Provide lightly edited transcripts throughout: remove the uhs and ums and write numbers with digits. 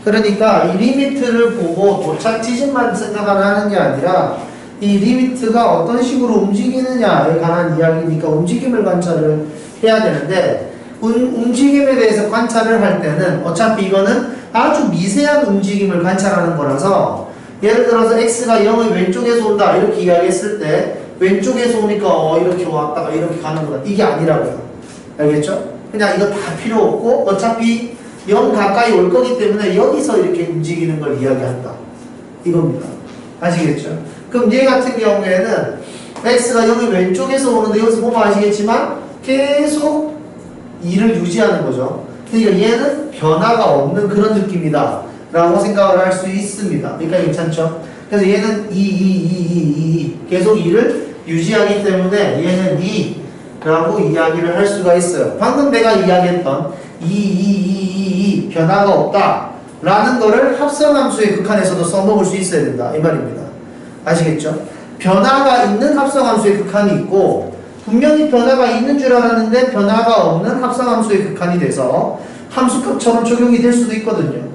그러니까 이 리미트를 보고 도착 지점만 생각하는 게 아니라 이 리미트가 어떤 식으로 움직이느냐에 관한 이야기니까 움직임을 관찰을 해야 되는데 움직임에 대해서 관찰을 할 때는 어차피 이거는 아주 미세한 움직임을 관찰하는 거라서 예를 들어서 x가 0의 왼쪽에서 온다 이렇게 이야기했을 때 왼쪽에서 오니까 이렇게 왔다가 이렇게 가는 거다 이게 아니라고요. 알겠죠? 그냥 이거 다 필요 없고 어차피 0 가까이 올 거기 때문에 여기서 이렇게 움직이는 걸 이야기한다 이겁니다. 아시겠죠? 그럼 얘 같은 경우에는 x가 0의 왼쪽에서 오는데 여기서 보면 아시겠지만 계속 2를 유지하는 거죠. 그러니까 얘는 변화가 없는 그런 느낌이다 라고 생각을 할 수 있습니다. 그러니까 괜찮죠? 그래서 얘는 2 계속 2를 유지하기 때문에 얘는 2 라고 이야기를 할 수가 있어요. 방금 내가 이야기했던 2 변화가 없다 라는 거를 합성함수의 극한에서도 써먹을 수 있어야 된다 이 말입니다. 아시겠죠? 변화가 있는 합성함수의 극한이 있고 분명히 변화가 있는 줄 알았는데 변화가 없는 합성함수의 극한이 돼서 함수값처럼 적용이 될 수도 있거든요.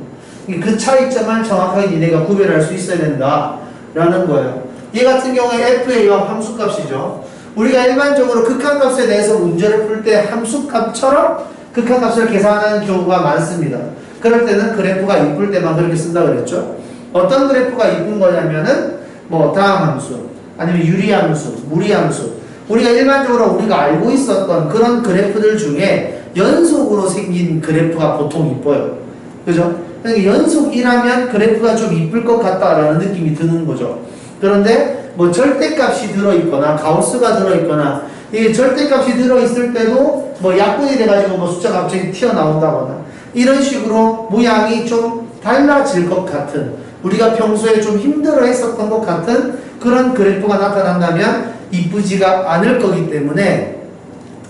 그 차이점을 정확하게 니네가 구별할 수 있어야 된다 라는 거예요. 얘 같은 경우에 FA와 함수값이죠. 우리가 일반적으로 극한값에 대해서 문제를 풀 때 함수값처럼 극한값을 계산하는 경우가 많습니다. 그럴 때는 그래프가 이쁠 때만 그렇게 쓴다 그랬죠. 어떤 그래프가 이쁜 거냐면은 뭐 다함함수 아니면 유리함수, 무리함수 우리가 일반적으로 우리가 알고 있었던 그런 그래프들 중에 연속으로 생긴 그래프가 보통 이뻐요. 그죠? 그러니까 연속 1하면 그래프가 좀 이쁠 것 같다라는 느낌이 드는 거죠. 그런데 뭐 절대값이 들어있거나 가우스가 들어있거나 이게 절대값이 들어있을 때도 뭐 약분이 돼가지고 뭐 숫자가 갑자기 튀어나온다거나 이런 식으로 모양이 좀 달라질 것 같은 우리가 평소에 좀 힘들어 했었던 것 같은 그런 그래프가 나타난다면 이쁘지가 않을 거기 때문에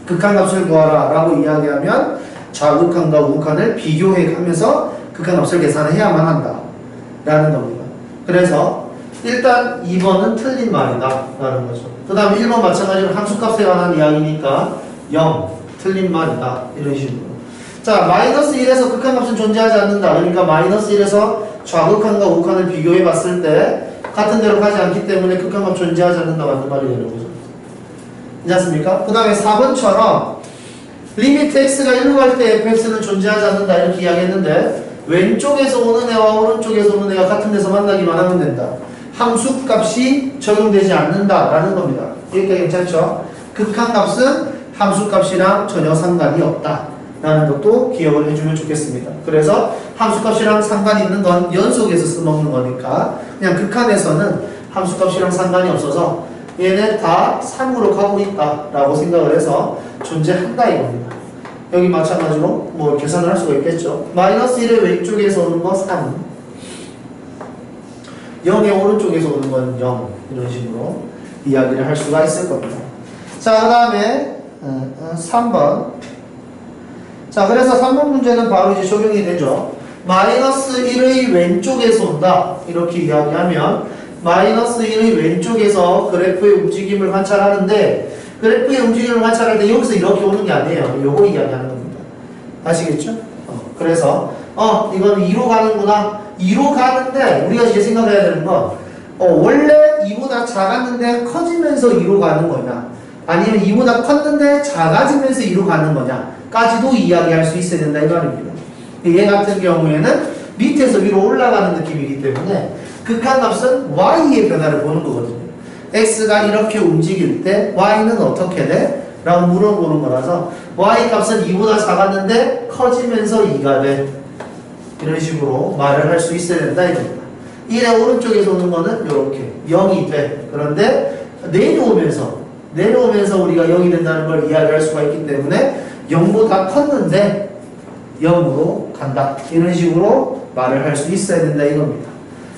극한값을 구하라 라고 이야기하면 좌극한과 우극한을 비교해 가면서 극한값을 계산해야만 한다 라는 겁니다. 그래서 일단 2번은 틀린 말이다 라는 거죠. 그 다음에 1번 마찬가지로 함수값에 관한 이야기니까 0 틀린 말이다 이런 식으로. 자 마이너스 1에서 극한값은 존재하지 않는다. 그러니까 마이너스 1에서 좌극한과 우극한을 비교해 봤을 때 같은 데로 가지 않기 때문에 극한값 존재하지 않는다 맞는 말이 되는 거죠. 괜찮습니까? 그 다음에 4번처럼 리미트 x가 1로 갈 때 fx는 존재하지 않는다 이렇게 이야기했는데 왼쪽에서 오는 애와 오른쪽에서 오는 애가 같은 데서 만나기만 하면 된다. 함수값이 적용되지 않는다라는 겁니다. 이렇게 괜찮죠? 극한값은 함수값이랑 전혀 상관이 없다라는 것도 기억을 해주면 좋겠습니다. 그래서 함수값이랑 상관이 있는 건 연속해서 써먹는 거니까 그냥 극한에서는 함수값이랑 상관이 없어서 얘네 다 3으로 가고 있다라고 생각을 해서 존재한다 이겁니다. 여기 마찬가지로 뭐 계산을 할 수가 있겠죠. 마이너스 1의 왼쪽에서 오는 거 3, 0의 오른쪽에서 오는 건 0 이런 식으로 이야기를 할 수가 있을 겁니다. 자, 그 다음에 3번. 자, 그래서 3번 문제는 바로 이제 적용이 되죠. 마이너스 1의 왼쪽에서 온다 이렇게 이야기하면 마이너스 1의 왼쪽에서 그래프의 움직임을 관찰하는데 그래프의 움직임을 관찰할 때 여기서 이렇게 오는 게 아니에요. 요거 이야기하는 겁니다. 아시겠죠? 그래서 이건 2로 가는구나. 2로 가는데 우리가 이제 생각해야 되는 건 원래 2보다 작았는데 커지면서 2로 가는 거냐 아니면 2보다 컸는데 작아지면서 2로 가는 거냐 까지도 이야기할 수 있어야 된다 이 말입니다. 얘 같은 경우에는 밑에서 위로 올라가는 느낌이기 때문에 극한값은 y의 변화를 보는 거거든요. x가 이렇게 움직일 때 y는 어떻게 돼? 라고 물어보는 거라서 y 값은 2보다 작았는데 커지면서 2가 돼. 이런 식으로 말을 할 수 있어야 된다 이겁니다. 1의 오른쪽에서 오는 거는 이렇게 0이 돼. 그런데 내려오면서 우리가 0이 된다는 걸 이야기할 수가 있기 때문에 0보다 컸는데 0으로 간다. 이런 식으로 말을 할 수 있어야 된다 이겁니다.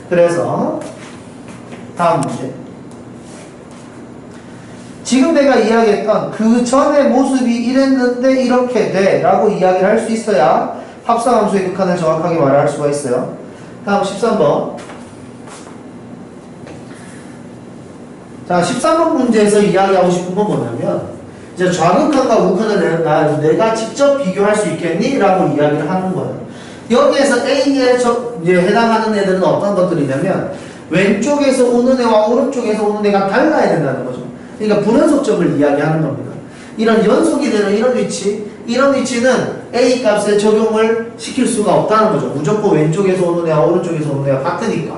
그래서 다음 문제. 지금 내가 이야기했던 그 전의 모습이 이랬는데 이렇게 돼 라고 이야기를 할 수 있어야 합성함수의 극한을 정확하게 말할 수가 있어요. 다음 13번. 자, 13번 문제에서 이야기하고 싶은 건 뭐냐면 이제 좌극한과 우극한을 내가 직접 비교할 수 있겠니? 라고 이야기를 하는 거예요. 여기에서 A에 이제 해당하는 애들은 어떤 것들이냐면 왼쪽에서 오는 애와 오른쪽에서 오는 애가 달라야 된다는 거죠. 그러니까 불연속점을 이야기하는 겁니다. 이런 연속이 되는 이런 위치는 A 값에 적용을 시킬 수가 없다는 거죠. 무조건 왼쪽에서 오는 애와 오른쪽에서 오는 애가 같으니까.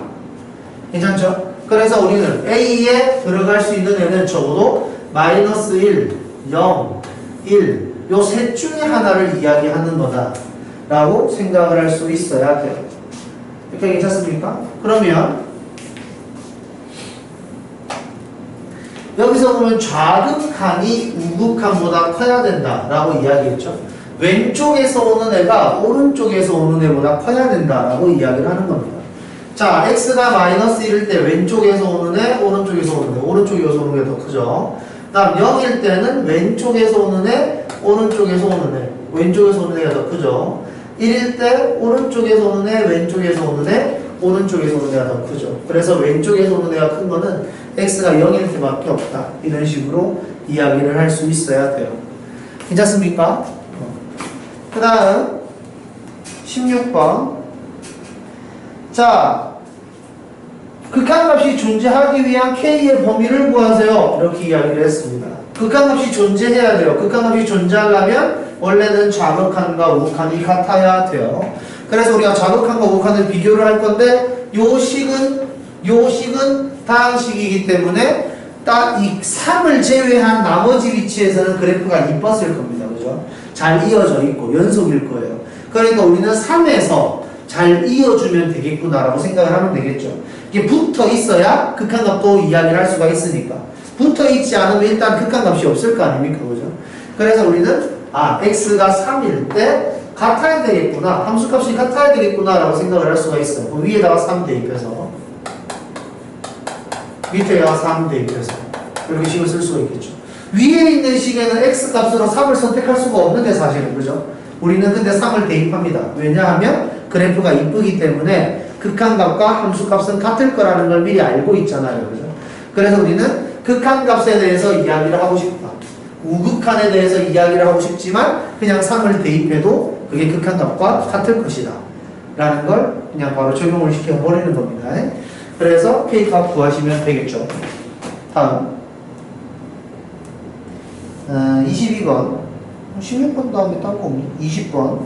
괜찮죠? 그래서 우리는 A에 들어갈 수 있는 애는 적어도 마이너스 1, 0, 1 요 셋 중에 하나를 이야기하는 거다 라고 생각을 할 수 있어야 돼요. 이렇게 괜찮습니까? 그러면 여기서 보면 좌극한이 우극한보다 커야 된다 라고 이야기했죠. 왼쪽에서 오는 애가 오른쪽에서 오는 애보다 커야 된다 라고 이야기를 하는 겁니다. 자, x가 마이너스 1일 때 왼쪽에서 오는 애, 오른쪽에서 오는 애, 오른쪽에서 오는 게 더 크죠. 그 다음 0일 때는 왼쪽에서 오는 애, 오른쪽에서 오는 애, 왼쪽에서 오는 애가 더 크죠. 1일 때 오른쪽에서 오는 애, 왼쪽에서 오는 애, 오른쪽에서 오는 애가 더 크죠. 그래서 왼쪽에서 오는 애가 큰 거는 x가 0일 때밖에 없다. 이런 식으로 이야기를 할 수 있어야 돼요. 괜찮습니까? 그 다음 16번. 자, 극한값이 존재하기 위한 K의 범위를 구하세요. 이렇게 이야기를 했습니다. 극한값이 존재해야 돼요. 극한값이 존재하려면 원래는 좌극한과 우극한이 같아야 돼요. 그래서 우리가 좌극한과 우극한을 비교를 할 건데 요 식은 다항식이기 때문에 딱 이 3을 제외한 나머지 위치에서는 그래프가 이뻤을 겁니다. 그죠? 잘 이어져 있고 연속일 거예요. 그러니까 우리는 3에서 잘 이어주면 되겠구나라고 생각을 하면 되겠죠. 이게 붙어 있어야 극한값도 이야기를 할 수가 있으니까. 붙어 있지 않으면 일단 극한값이 없을 거 아닙니까? 그죠? 그래서 우리는 x가 3일 때 같아야 되겠구나. 함수값이 같아야 되겠구나 라고 생각을 할 수가 있어요. 그럼 위에다가 3 대입해서 밑에다가 3 대입해서 이렇게 식을 쓸 수가 있겠죠. 위에 있는 식에는 x값으로 3을 선택할 수가 없는데 사실은. 그죠? 우리는 근데 3을 대입합니다. 왜냐하면 그래프가 이쁘기 때문에 극한값과 함수값은 같을 거라는 걸 미리 알고 있잖아요. 그죠? 그래서 우리는 극한값에 대해서 이야기를 하고 싶다. 우극한에 대해서 이야기를 하고 싶지만 그냥 3을 대입해도 그게 극한값과 같을 것이다. 라는 걸 그냥 바로 적용을 시켜버리는 겁니다. 그래서 K값 구하시면 되겠죠. 다음 22번 16번 다음에 딴 거 없니? 20번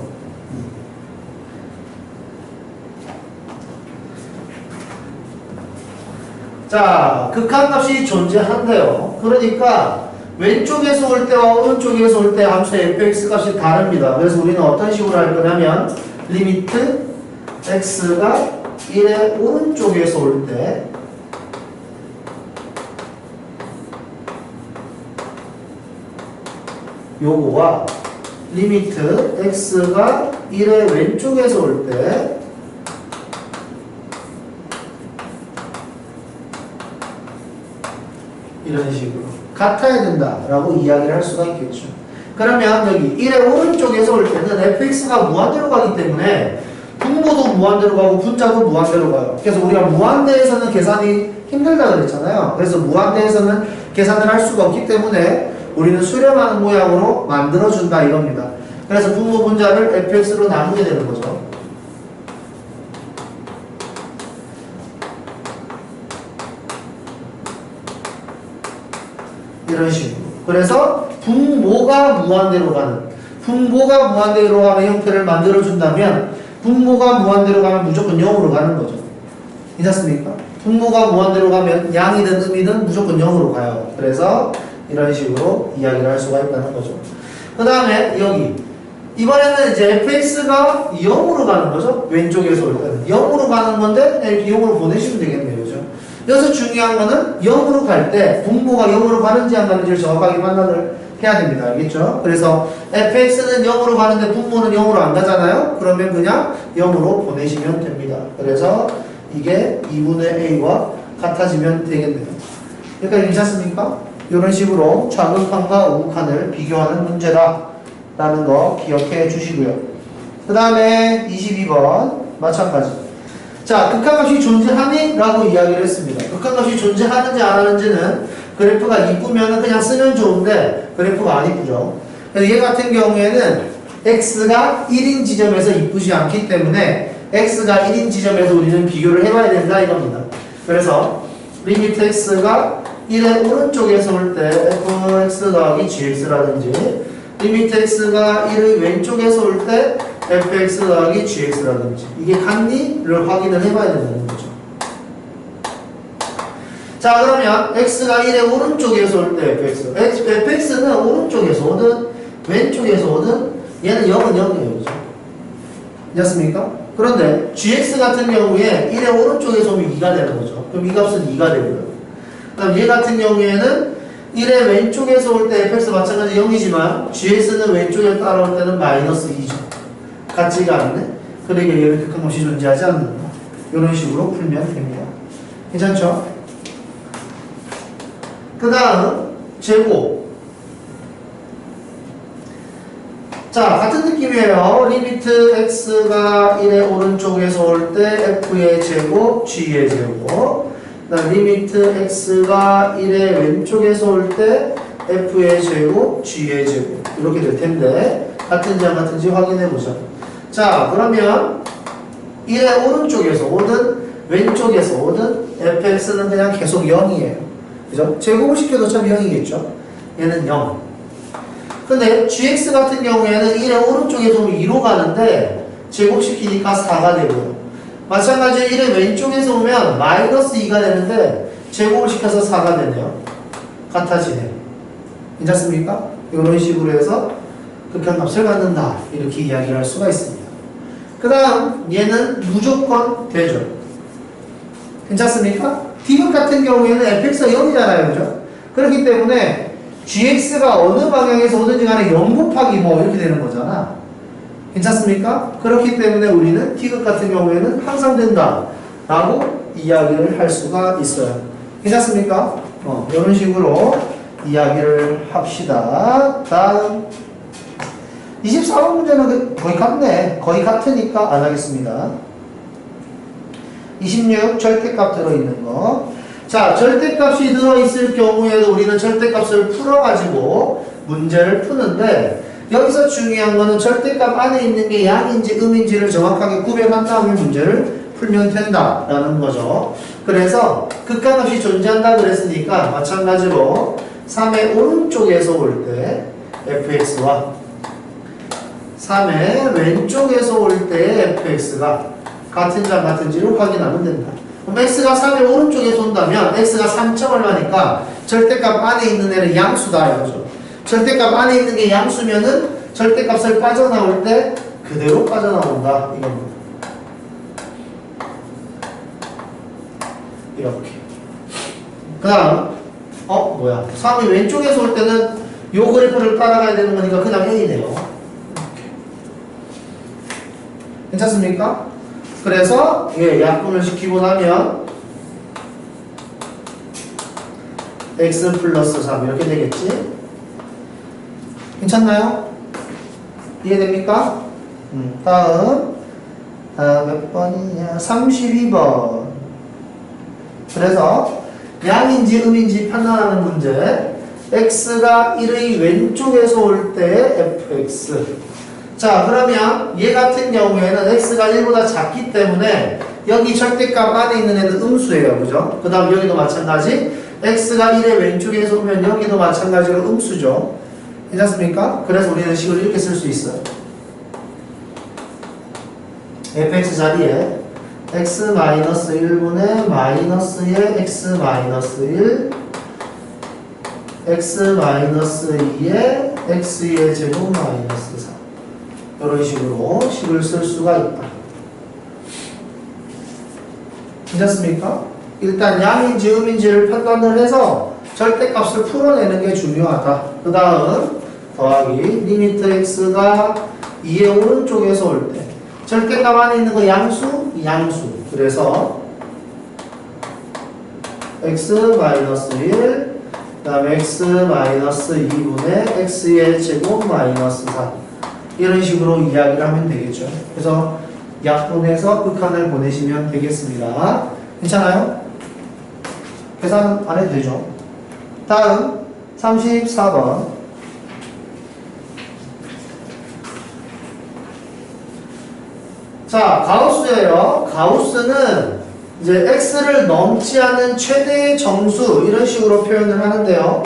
자, 극한값이 존재한대요. 그러니까 왼쪽에서 올 때와 오른쪽에서 올 때 함수의 fx 값이 다릅니다. 그래서 우리는 어떤 식으로 할 거냐면 리미트 x가 1의 오른쪽에서 올 때 요거와 리미트 x가 1의 왼쪽에서 올 때 이런 식으로 같아야 된다라고 이야기를 할 수가 있겠죠. 그러면 여기 1의 오른쪽에서 올 때는 fx가 무한대로 가기 때문에 분모도 무한대로 가고 분자도 무한대로 가요. 그래서 우리가 무한대에서는 계산이 힘들다 그랬잖아요. 그래서 무한대에서는 계산을 할 수가 없기 때문에 우리는 수렴하는 모양으로 만들어준다 이겁니다. 그래서 분모 분자를 fx로 나누게 되는 거죠. 이런 식으로. 그래서 분모가 무한대로 가는 형태를 만들어준다면 분모가 무한대로 가면 무조건 0으로 가는 거죠. 괜찮습니까? 분모가 무한대로 가면 양이든 음이든 무조건 0으로 가요. 그래서 이런 식으로 이야기를 할 수가 있다는 거죠. 그 다음에 여기 이번에는 이제 fx가 0으로 가는 거죠. 왼쪽에서 올 때는 0으로 가는 건데 그냥 이렇게 0으로 보내시면 되겠네요. 그죠? 여기서 중요한 거는 0으로 갈 때 분모가 0으로 가는지 안 가는지를 정확하게 판단을 해야 됩니다. 알겠죠? 그래서 fx는 0으로 가는데 분모는 0으로 안 가잖아요? 그러면 그냥 0으로 보내시면 됩니다. 그래서 이게 2분의 a와 같아지면 되겠네요. 여기까지 괜찮습니까? 이런 식으로 좌극한과 우극한을 비교하는 문제다 라는 거 기억해 주시고요. 그 다음에 22번 마찬가지. 자, 극한값이 존재하니? 라고 이야기를 했습니다. 극한값이 존재하는지 안 하는지는 그래프가 이쁘면 그냥 쓰면 좋은데 그래프가 안 이쁘죠. 그래서 얘 같은 경우에는 x가 1인 지점에서 이쁘지 않기 때문에 x가 1인 지점에서 우리는 비교를 해봐야 된다 이겁니다. 그래서 리미트 x가 1의 오른쪽에서 올 때 fx 더하기 gx라든지 리미트 x가 1의 왼쪽에서 올 때 fx 더하기 gx라든지 이게 같니를 확인을 해봐야 된다는 거죠. 자, 그러면 x가 1의 오른쪽에서 올 때 fx는 오른쪽에서 오든 왼쪽에서 오든 얘는 0은 0이에요. 그죠? 됐습니까? 그런데 gx 같은 경우에 1의 오른쪽에서 오면 2가 되는 거죠. 그럼 이 값은 2가 되고요. 그럼 얘 같은 경우에는 1의 왼쪽에서 올 때 fx 마찬가지 0이지만 gx는 왼쪽에 따라올 때는 마이너스 2죠. 같지가 않네. 그러니까 얘는 극한값이 존재하지 않는다. 이런 식으로 풀면 됩니다. 괜찮죠? 그 다음 제곱. 자, 같은 느낌이에요. 리미트 x가 1의 오른쪽에서 올 때 f의 제곱, g의 제곱. 그다음 리미트 x가 1의 왼쪽에서 올 때 f의 제곱, g의 제곱. 이렇게 될 텐데 같은지 안 같은지 확인해 보자. 자, 그러면 1의 오른쪽에서 오든 왼쪽에서 오든 fx는 그냥 계속 0이에요. 그죠? 제곱을 시켜도 참 0이겠죠? 얘는 0. 근데 gx 같은 경우에는 1의 오른쪽에서 오면 2로 가는데 제곱시키니까 4가 되고요. 마찬가지로 1의 왼쪽에서 오면 마이너스 2가 되는데 제곱을 시켜서 4가 되네요. 같아지네요. 괜찮습니까? 이런 식으로 해서 극한값을 갖는다. 이렇게 이야기를 할 수가 있습니다. 그 다음 얘는 무조건 되죠. 괜찮습니까? D극 같은 경우에는 fx가 0이잖아요. 그죠? 그렇기 때문에 gx가 어느 방향에서 오든지 간에 0 곱하기 뭐 이렇게 되는 거잖아. 괜찮습니까? 그렇기 때문에 우리는 T극 같은 경우에는 항상 된다 라고 이야기를 할 수가 있어요. 괜찮습니까? 이런 식으로 이야기를 합시다. 다음 24번 문제는 거의 같네. 거의 같으니까 안 하겠습니다. 26 절대값 들어있는 거. 자, 절대값이 들어있을 경우에도 우리는 절대값을 풀어가지고 문제를 푸는데 여기서 중요한 거는 절대값 안에 있는 게 양인지 음인지를 정확하게 구별한 다음에 문제를 풀면 된다라는 거죠. 그래서 극한값이 존재한다 그랬으니까 마찬가지로 3의 오른쪽에서 올 때 fx와 3의 왼쪽에서 올 때 fx가 같은지 안 같은지를 확인하면 된다. 그럼 x가 3의 오른쪽에서 온다면 x가 3점 얼마니까 절대값 안에 있는 애는 양수다 이거죠. 절대값 안에 있는 게 양수면은 절대값을 빠져나올 때 그대로 빠져나온다 이겁니다. 이렇게. 그 다음 뭐야 3이 왼쪽에서 올 때는 요 그래프를 따라가야 되는 거니까 그냥 A네요. 이렇게. 괜찮습니까? 그래서 약분을 시키고 나면 x 플러스 3 이렇게 되겠지? 괜찮나요? 이해됩니까? 다음 몇 번이냐? 32번. 그래서 양인지 음인지 판단하는 문제. x가 1의 왼쪽에서 올 때 fx. 자, 그러면 얘 같은 경우에는 x가 1보다 작기 때문에 여기 절대값 안에 있는 애는 음수예요. 그죠? 그 다음 여기도 마찬가지. x가 1의 왼쪽에서 오면 여기도 마찬가지로 음수죠. 괜찮습니까? 그래서 우리는 식을 이렇게 쓸 수 있어요. fx 자리에 x-1분의 마이너스의 x-1 x-2의 x의 제곱 마이너스 4 이런 식으로 식을 쓸 수가 있다. 괜찮습니까? 일단 양인지 음인지를 판단을 해서 절대값을 풀어내는 게 중요하다. 그 다음 더하기 리미트 x가 2의 오른쪽에서 올 때 절대값 안에 있는 거 양수? 양수. 그래서 x-1 그 다음에 x-2분의 x의 제곱 마이너스 4 이런 식으로 이야기를 하면 되겠죠. 그래서 약분해서 극한을 보내시면 되겠습니다. 괜찮아요? 계산 안 해도 되죠. 다음 34번 자, 가우스예요. 가우스는 이제 x를 넘지 않은 최대의 정수 이런 식으로 표현을 하는데요.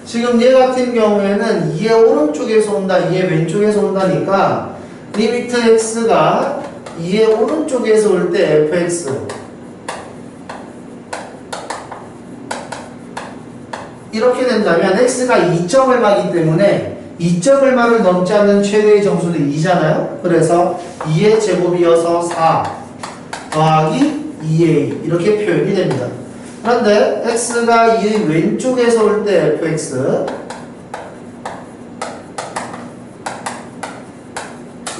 지금 얘 같은 경우에는 2의 오른쪽에서 온다, 2의 왼쪽에서 온다니까 리미트 x가 2의 오른쪽에서 올 때 fx 이렇게 된다면 x가 2점 얼마이기 때문에 2점 얼마를 넘지 않는 최대의 정수는 2잖아요. 그래서 2의 제곱이어서 4 더하기 2a 이렇게 표현이 됩니다. 그런데 x가 2의 왼쪽에서 올 때 fx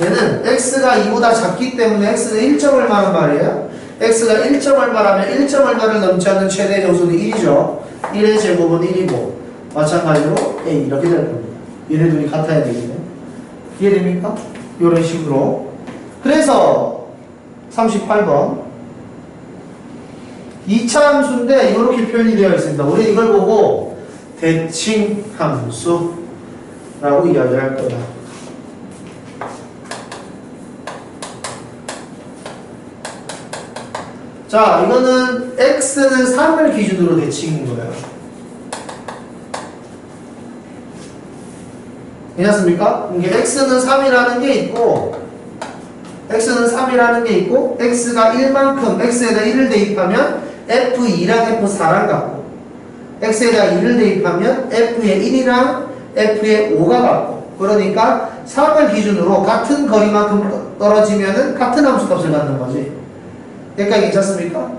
얘는 x가 2보다 작기 때문에 x가 1점 얼마란 말이에요. x가 1점 얼마라면 1점 얼마를 넘지 않는 최대의 정수는 1이죠. 1의 제곱은 1이고 마찬가지로 a 이렇게 될 겁니다. 얘네 둘이 같아야 되겠네. 이해됩니까? 이런 식으로. 그래서 38번 2차 함수인데 이렇게 표현이 되어 있습니다. 우리 이걸 보고 대칭 함수라고 이야기할 거야. 자, 이거는 x는 3을 기준으로 대칭인 거예요. 괜찮습니까? 이게 x는 3이라는 게 있고 x가 1만큼 x에다 1을 대입하면 f2랑 f4랑 같고 x에다 2를 대입하면 f의 1이랑 f의 5가 같고 그러니까 3을 기준으로 같은 거리만큼 떨어지면은 같은 함수값을 갖는 거지. 여기까지 괜찮습니까?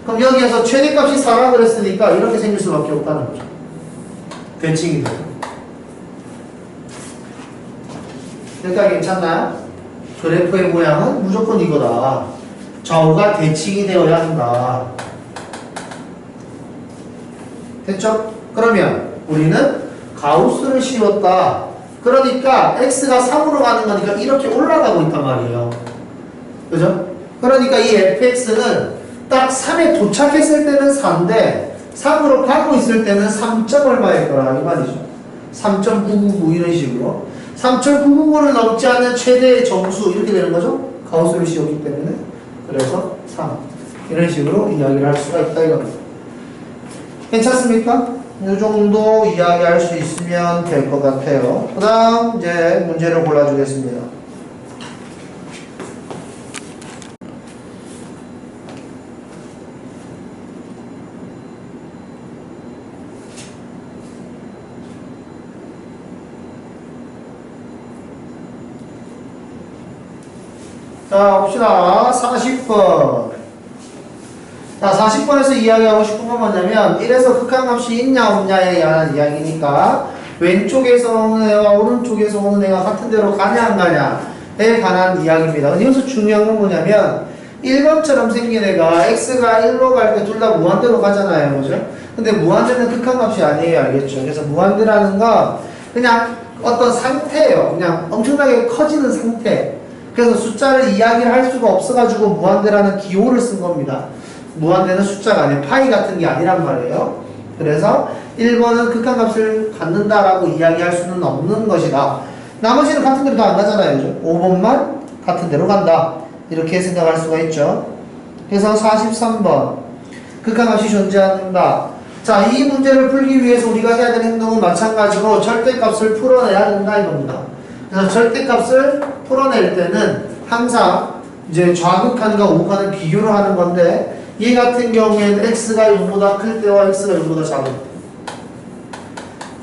그럼 여기에서 최대값이 4라 그랬으니까 이렇게 생길 수밖에 없다는 거죠. 대칭이 돼요. 여기까지 괜찮나요? 그래프의 모양은 무조건 이거다. 좌우가 대칭이 되어야 한다. 됐죠? 그러면 우리는 가우스를 씌웠다. 그러니까 x가 3으로 가는 거니까 이렇게 올라가고 있단 말이에요. 그죠? 그러니까 이 fx는 딱 3에 도착했을 때는 4인데 3으로 가고 있을 때는 3점 얼마일 거라 이 말이죠. 3.999 이런 식으로 3.999를 넘지 않는 최대의 정수 이렇게 되는 거죠. 가우스를 씌웠기 때문에. 그래서 3 이런 식으로 이야기를 할 수가 있다 이겁니다. 괜찮습니까? 이 정도 이야기할 수 있으면 될 것 같아요. 그 다음 이제 문제를 골라주겠습니다. 자, 봅시다. 40번. 자, 40번에서 이야기하고 싶은 건 뭐냐면 1에서 극한값이 있냐 없냐에 관한 이야기니까 왼쪽에서 오는 애와 오른쪽에서 오는 애가 같은 데로 가냐 안 가냐에 관한 이야기입니다. 근데 여기서 중요한 건 뭐냐면 1번처럼 생긴 애가 x가 1로 갈 때 둘 다 무한대로 가잖아요. 그죠? 근데 무한대는 극한값이 아니에요. 알겠죠? 그래서 무한대라는 건 그냥 어떤 상태예요. 그냥 엄청나게 커지는 상태. 그래서 숫자를 이야기를 할 수가 없어가지고 무한대라는 기호를 쓴 겁니다. 무한대는 숫자가 아니에요. 파이 같은 게 아니란 말이에요. 그래서 1번은 극한값을 갖는다라고 이야기할 수는 없는 것이다. 나머지는 같은 데로 다 안 가잖아요. 그죠? 5번만 같은 데로 간다. 이렇게 생각할 수가 있죠. 그래서 43번 극한값이 존재한다. 자, 이 문제를 풀기 위해서 우리가 해야 되는 행동은 마찬가지로 절대값을 풀어내야 된다 이겁니다. 그래서 절대값을 풀어낼 때는 항상 이제 좌극한과 우극한을 비교를 하는 건데 얘 같은 경우에는 x가 0보다 클 때와 x가 0보다 작을 때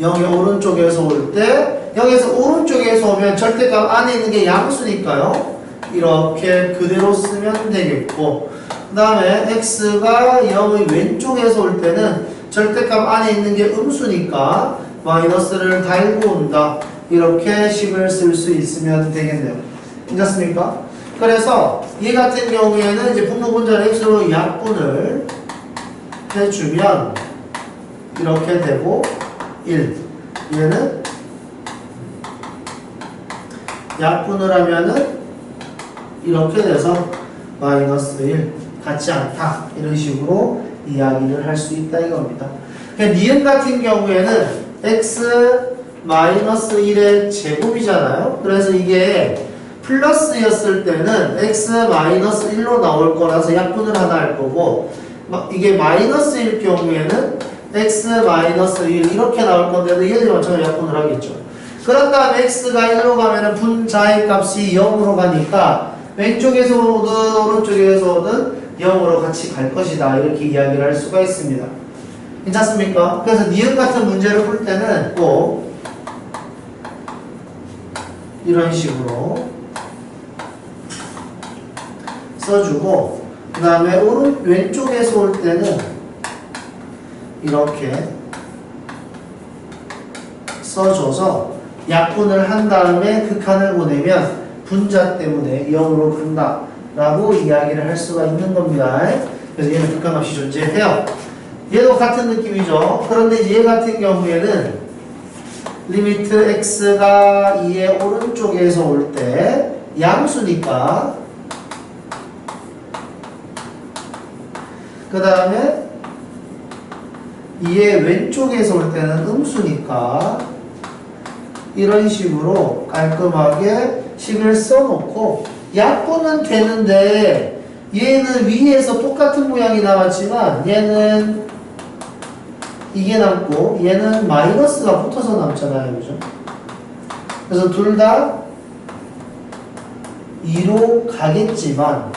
0의 오른쪽에서 올 때 0에서 오른쪽에서 오면 절대값 안에 있는 게 양수니까요. 이렇게 그대로 쓰면 되겠고 그 다음에 x가 0의 왼쪽에서 올 때는 절대값 안에 있는 게 음수니까 마이너스를 달고 온다. 이렇게 식을 쓸 수 있으면 되겠네요. 괜찮습니까? 그래서 얘 같은 경우에는 이제 분모분자를 x로 약분을 해주면 이렇게 되고 1 얘는 약분을 하면은 이렇게 돼서 마이너스 1 같지 않다 이런 식으로 이야기를 할 수 있다 이겁니다. 그러니까 니은 같은 경우에는 x 마이너스 1의 제곱이잖아요. 그래서 이게 플러스였을 때는 x-1로 나올 거라서 약분을 하나 할 거고, 이게 마이너스일 경우에는 x-1 이렇게 나올 건데도 얘들이 마찬가지로 약분을 하겠죠. 그런 다음에 x가 1로 가면은 분자의 값이 0으로 가니까 왼쪽에서 오든 오른쪽에서 오든 0으로 같이 갈 것이다. 이렇게 이야기를 할 수가 있습니다. 괜찮습니까? 그래서 니은 같은 문제를 풀 때는 꼭 이런 식으로 써주고, 그 다음에 왼쪽에서 올 때는 이렇게 써줘서 약분을 한 다음에 극한을 보내면 분자 때문에 0으로 간다 라고 이야기를 할 수가 있는 겁니다. 그래서 얘는 극한값이 존재해요. 얘도 같은 느낌이죠. 그런데 이제 얘 같은 경우에는 리미트 x가 2의 오른쪽에서 올 때 양수니까, 그 다음에 2의 왼쪽에서 올 때는 음수니까 이런 식으로 깔끔하게 식을 써놓고 약분은 되는데, 얘는 위에서 똑같은 모양이 나왔지만 얘는 이게 남고 얘는 마이너스가 붙어서 남잖아요. 그죠? 그래서 둘 다 2로 가겠지만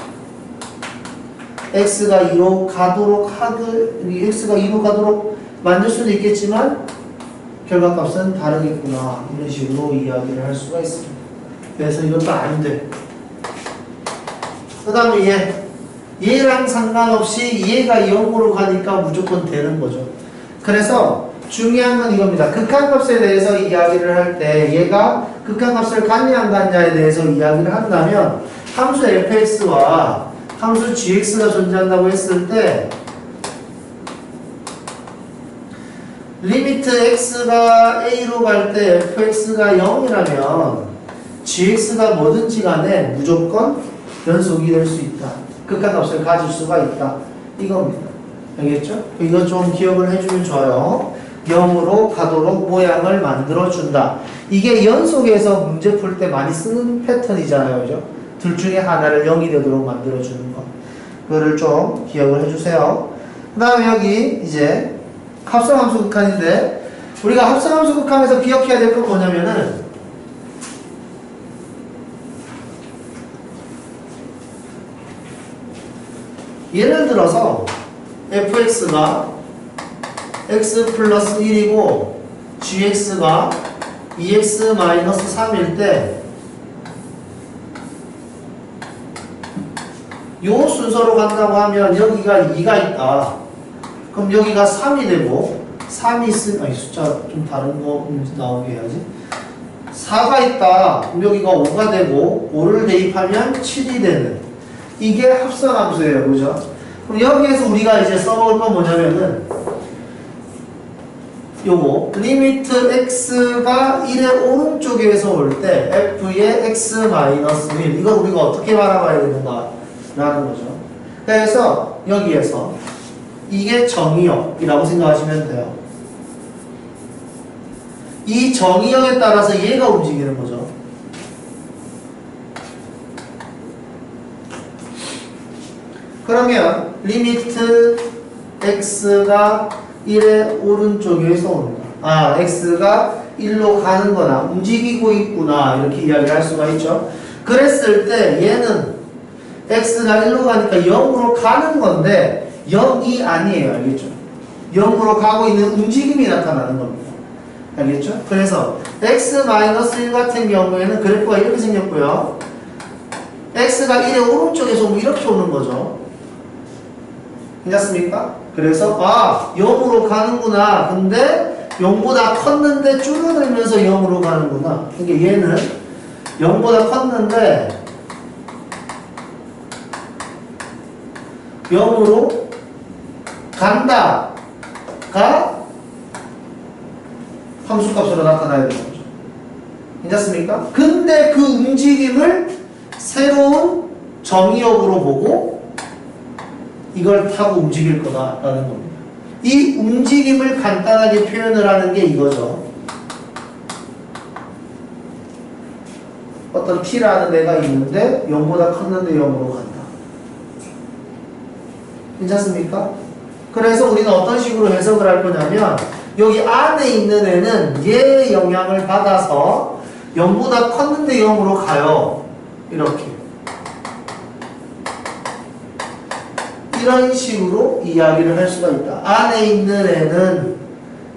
x가 2로 가도록 만들 수도 있겠지만 결과값은 다르겠구나. 이런 식으로 이야기를 할 수가 있습니다. 그래서 이것도 안 돼. 그 다음에 얘랑 상관없이 얘가 0으로 가니까 무조건 되는 거죠. 그래서 중요한 건 이겁니다. 극한값에 대해서 이야기를 할 때 얘가 극한값을 갖냐 안 갖냐에 대해서 이야기를 한다면 함수 fx와 함수 gx가 존재한다고 했을 때 리미트 x가 a로 갈 때 fx가 0이라면 gx가 뭐든지 간에 무조건 연속이 될 수 있다. 극한값을 가질 수가 있다. 이겁니다. 알겠죠? 이거 좀 기억을 해주면 좋아요. 0으로 가도록 모양을 만들어준다. 이게 연속에서 문제 풀 때 많이 쓰는 패턴이잖아요. 그죠? 둘 중에 하나를 0이 되도록 만들어주는 거. 그거를 좀 기억을 해주세요. 그 다음에 여기 이제 합성함수 극한인데, 우리가 합성함수 극한에서 기억해야 될 건 뭐냐면은 예를 들어서 fx가 x 플러스 1이고 gx가 2x 마이너스 3일 때 요 순서로 간다고 하면 여기가 2가 있다. 그럼 여기가 3이 되고 3이 있으면 숫자 좀 다른 거 나오게 해야지. 4가 있다. 그럼 여기가 5가 되고 5를 대입하면 7이 되는, 이게 합성함수예요. 그죠? 그럼 여기에서 우리가 이제 써볼 건 뭐냐면은 요거 리미트 x가 1의 오른쪽에서 올 때 f의 x-1 이걸 우리가 어떻게 바라봐야 되는가 라는 거죠. 그래서 여기에서 이게 정의역이라고 생각하시면 돼요. 이 정의역에 따라서 얘가 움직이는 거죠. 그러면 리미트 x가 1의 오른쪽에서 온다. x가 1로 가는 거나 움직이고 있구나. 이렇게 이야기를 할 수가 있죠. 그랬을 때 얘는 x가 1로 가니까 0으로 가는 건데 0이 아니에요. 알겠죠? 0으로 가고 있는 움직임이 나타나는 겁니다. 알겠죠? 그래서 x-1 같은 경우에는 그래프가 이렇게 생겼고요. x가 1의 오른쪽에서 오면 이렇게 오는 거죠. 괜찮습니까? 그래서 0으로 가는구나. 근데 0보다 컸는데 줄어들면서 0으로 가는구나. 그러니까 얘는 0보다 컸는데 0으로 간다가 함수값으로 나타나야 되는 거죠. 괜찮습니까? 근데 그 움직임을 새로운 정의역으로 보고 이걸 타고 움직일 거다라는 겁니다. 이 움직임을 간단하게 표현을 하는 게 이거죠. 어떤 t라는 애가 있는데 0보다 컸는데 0으로 간다. 괜찮습니까? 그래서 우리는 어떤 식으로 해석을 할 거냐면 여기 안에 있는 애는 얘의 영향을 받아서 0보다 컸는데 0으로 가요. 이렇게. 이런 식으로 이야기를 할 수가 있다. 안에 있는 애는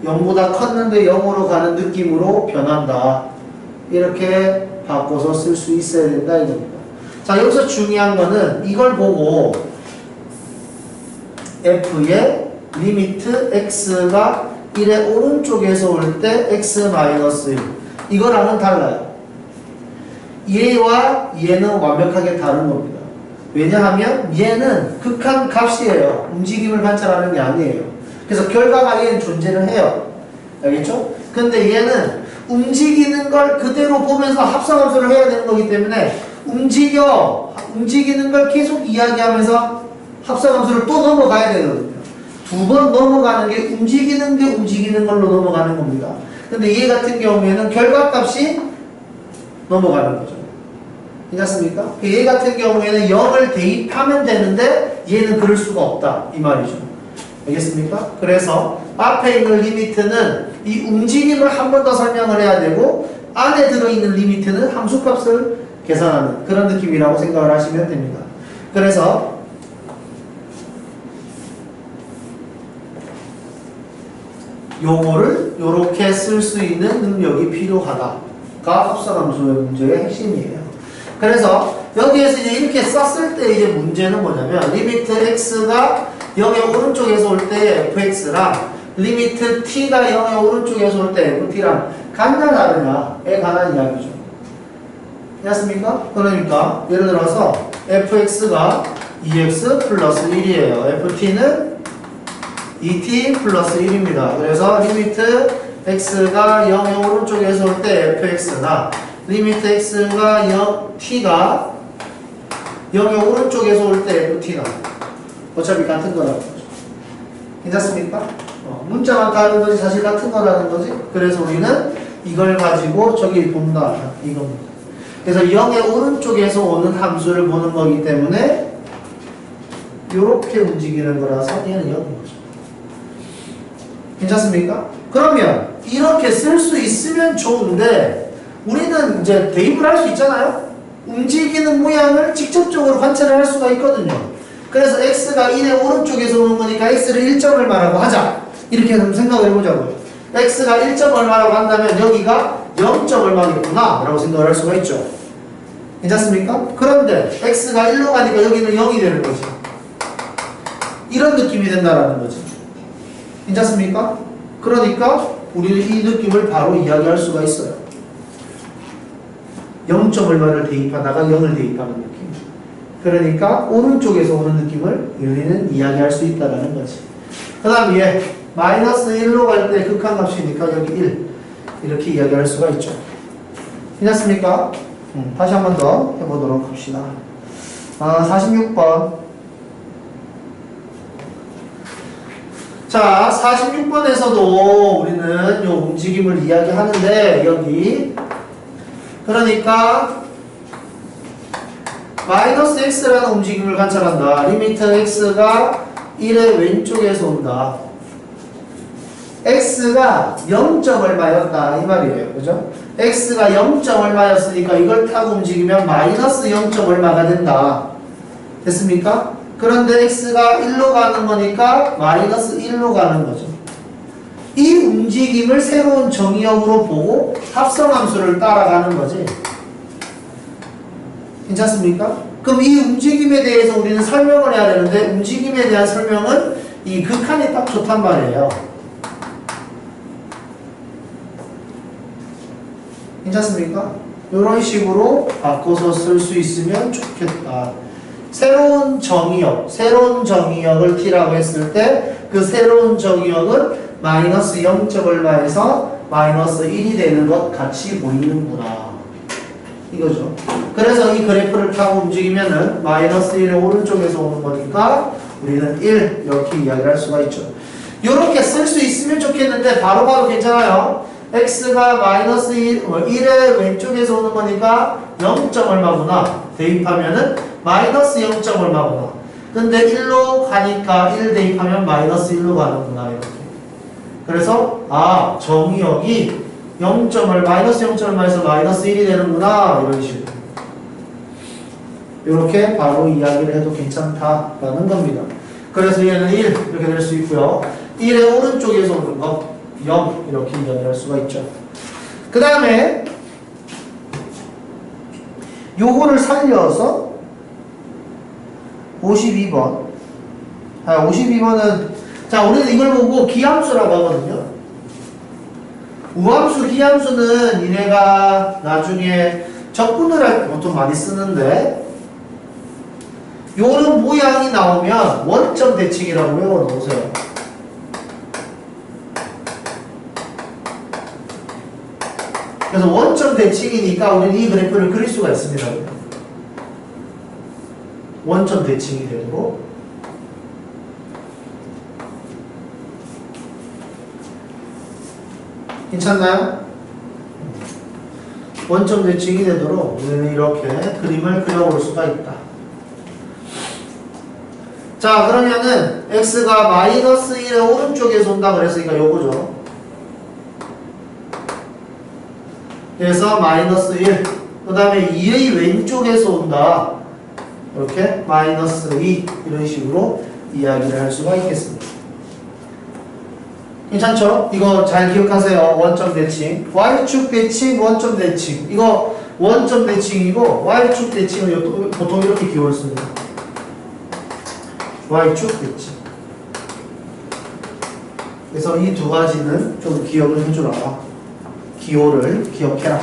0보다 컸는데 0으로 가는 느낌으로 변한다. 이렇게 바꿔서 쓸 수 있어야 된다 이겁니다. 자, 여기서 중요한 거는 이걸 보고 f의 리미트 x가 1의 오른쪽에서 올 때 x-1 이거랑은 달라요. 얘와 얘는 완벽하게 다른 겁니다. 왜냐하면 얘는 극한 값이에요. 움직임을 관찰하는 게 아니에요. 그래서 결과가 얘는 존재를 해요. 알겠죠? 근데 얘는 움직이는 걸 그대로 보면서 합성함수를 해야 되는 거기 때문에 움직이는 걸 계속 이야기하면서 합성함수를 또 넘어가야 되거든요. 두 번 넘어가는 게 움직이는 걸로 넘어가는 겁니다. 근데 얘 같은 경우에는 결과값이 넘어가는 거죠. 괜찮습니까? 얘 같은 경우에는 0을 대입하면 되는데 얘는 그럴 수가 없다 이 말이죠. 알겠습니까? 그래서 앞에 있는 리미트는 이 움직임을 한 번 더 설명을 해야 되고 안에 들어있는 리미트는 함수값을 계산하는 그런 느낌이라고 생각을 하시면 됩니다. 그래서 요거를 요렇게 쓸 수 있는 능력이 필요하다가 합성함수의 문제의 핵심이에요. 그래서 여기에서 이제 이렇게 썼을 때 이제 문제는 뭐냐면 리미트 x가 0의 오른쪽에서 올 때 fx랑 리미트 t가 0의 오른쪽에서 올 때 ft랑 같냐 다르냐에 관한 이야기죠. 됐습니까? 그러니까 예를 들어서 fx가 2x 플러스 1이에요. ft는 2t 플러스 1입니다. 그래서 리미트 x가 0의 오른쪽에서 올 때 fx나 리미트 x가 t가 0의 오른쪽에서 올 때 ft나 어차피 같은 거라는 거죠. 괜찮습니까? 문자만 다른 거지 사실 같은 거라는 거지. 그래서 우리는 이걸 가지고 저기 본다 이겁니다. 그래서 0의 오른쪽에서 오는 함수를 보는 거기 때문에 이렇게 움직이는 거라서 얘는 0인 거죠. 괜찮습니까? 그러면 이렇게 쓸 수 있으면 좋은데 우리는 이제 대입을 할 수 있잖아요. 움직이는 모양을 직접적으로 관찰을 할 수가 있거든요. 그래서 x가 1의 오른쪽에서 오는 거니까 x를 1점 얼마라고 하자. 이렇게 한번 생각을 해보자고요. x가 1점 얼마라고 한다면 여기가 0점 얼마겠구나 라고 생각을 할 수가 있죠. 괜찮습니까? 그런데 x가 1로 가니까 여기는 0이 되는 거지. 이런 느낌이 된다라는 거지. 괜찮습니까? 그러니까 우리는 이 느낌을 바로 이야기할 수가 있어요. 0점 얼마를 대입하다가 0을 대입하는 느낌. 그러니까 오른쪽에서 오는 느낌을 우리는 이야기할 수 있다는 거지. 그 다음 얘 마이너스 1로 갈 때 극한값이니까 여기 1 이렇게 이야기할 수가 있죠. 괜찮습니까? 다시 한 번 더 해보도록 합시다. 46번. 자, 46번에서도 우리는 요 움직임을 이야기하는데 여기 그러니까 마이너스 x라는 움직임을 관찰한다. 리미트 x가 1의 왼쪽에서 온다. x가 0점 얼마였다 이 말이에요. 그죠? x가 0점 얼마였으니까 이걸 타고 움직이면 마이너스 0점 얼마가 된다. 됐습니까? 그런데 x가 1로 가는 거니까 마이너스 1로 가는 거죠. 이 움직임을 새로운 정의역으로 보고 합성함수를 따라가는 거지. 괜찮습니까? 그럼 이 움직임에 대해서 우리는 설명을 해야 되는데 움직임에 대한 설명은 이 극한이 딱 좋단 말이에요. 괜찮습니까? 이런 식으로 바꿔서 쓸 수 있으면 좋겠다. 새로운 정의역을 t라고 했을 때 그 새로운 정의역은 마이너스 0점 얼마에서 마이너스 1이 되는 것 같이 보이는구나. 이거죠. 그래서 이 그래프를 타고 움직이면은 마이너스 1의 오른쪽에서 오는 거니까 우리는 1 이렇게 이야기를 할 수가 있죠. 이렇게 쓸 수 있으면 좋겠는데 바로 봐도 괜찮아요. x가 마이너스 1의 왼쪽에서 오는 거니까 0. 얼마구나. 대입하면은 마이너스 0. 얼마구나. 근데 1로 가니까 1 대입하면 마이너스 1로 가는구나. 이렇게. 그래서 정의역이 0. 마이너스 0. 얼마에서 마이너스 1이 되는구나. 이런 식으로. 이렇게 바로 이야기를 해도 괜찮다라는 겁니다. 그래서 얘는 1 이렇게 될 수 있고요. 1의 오른쪽에서 오는 거 0 이렇게 이야기할 수가 있죠. 그 다음에 요거를 살려서 52번 52번은 자 우리는 이걸 보고 기함수라고 하거든요. 우함수, 기함수는 얘네가 나중에 적분을 할 때 보통 많이 쓰는데 요런 모양이 나오면 원점 대칭이라고 외워 놓으세요. 그래서 원점 대칭이니까 우리는 이 그래프를 그릴 수가 있습니다. 원점 대칭이 되도록. 괜찮나요? 원점 대칭이 되도록 우리는 이렇게 그림을 그려볼 수가 있다. 자, 그러면은 x가 마이너스 1의 오른쪽에서 온다 그랬으니까 요거죠. 그래서 마이너스 1, 그 다음에 2의 왼쪽에서 온다. 이렇게 마이너스 2 이런 식으로 이야기를 할 수가 있겠습니다. 괜찮죠? 이거 잘 기억하세요. 원점 대칭. y축 대칭, 원점 대칭. 이거 원점 대칭이고 y축 대칭은 보통 이렇게 기호를 씁니다. y축 대칭. 그래서 이 두 가지는 좀 기억을 해주라. 기호를 기억해라.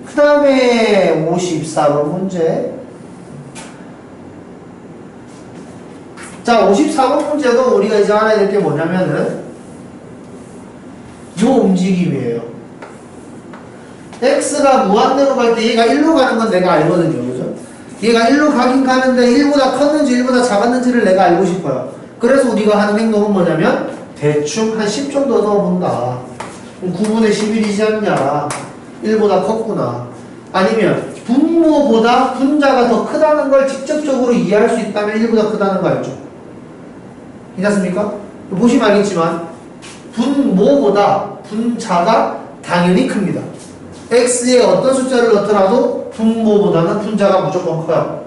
그 다음에 54번 문제. 자, 54번 문제도 우리가 이제 알아야 될 게 뭐냐면은 요 움직임이에요. x가 무한대로 갈 때 얘가 1로 가는 건 내가 알거든요. 그죠? 얘가 1로 가긴 가는데 1보다 컸는지 1보다 작았는지를 내가 알고 싶어요. 그래서 우리가 하는 행동은 뭐냐면 대충 한 10 정도 넣어본다. 9분의 11이지 않냐. 1보다 컸구나. 아니면 분모보다 분자가 더 크다는 걸 직접적으로 이해할 수 있다면 1보다 크다는 거 알죠? 괜찮습니까? 보시면 알겠지만 분모보다 분자가 당연히 큽니다. x에 어떤 숫자를 넣더라도 분모보다는 분자가 무조건 커요.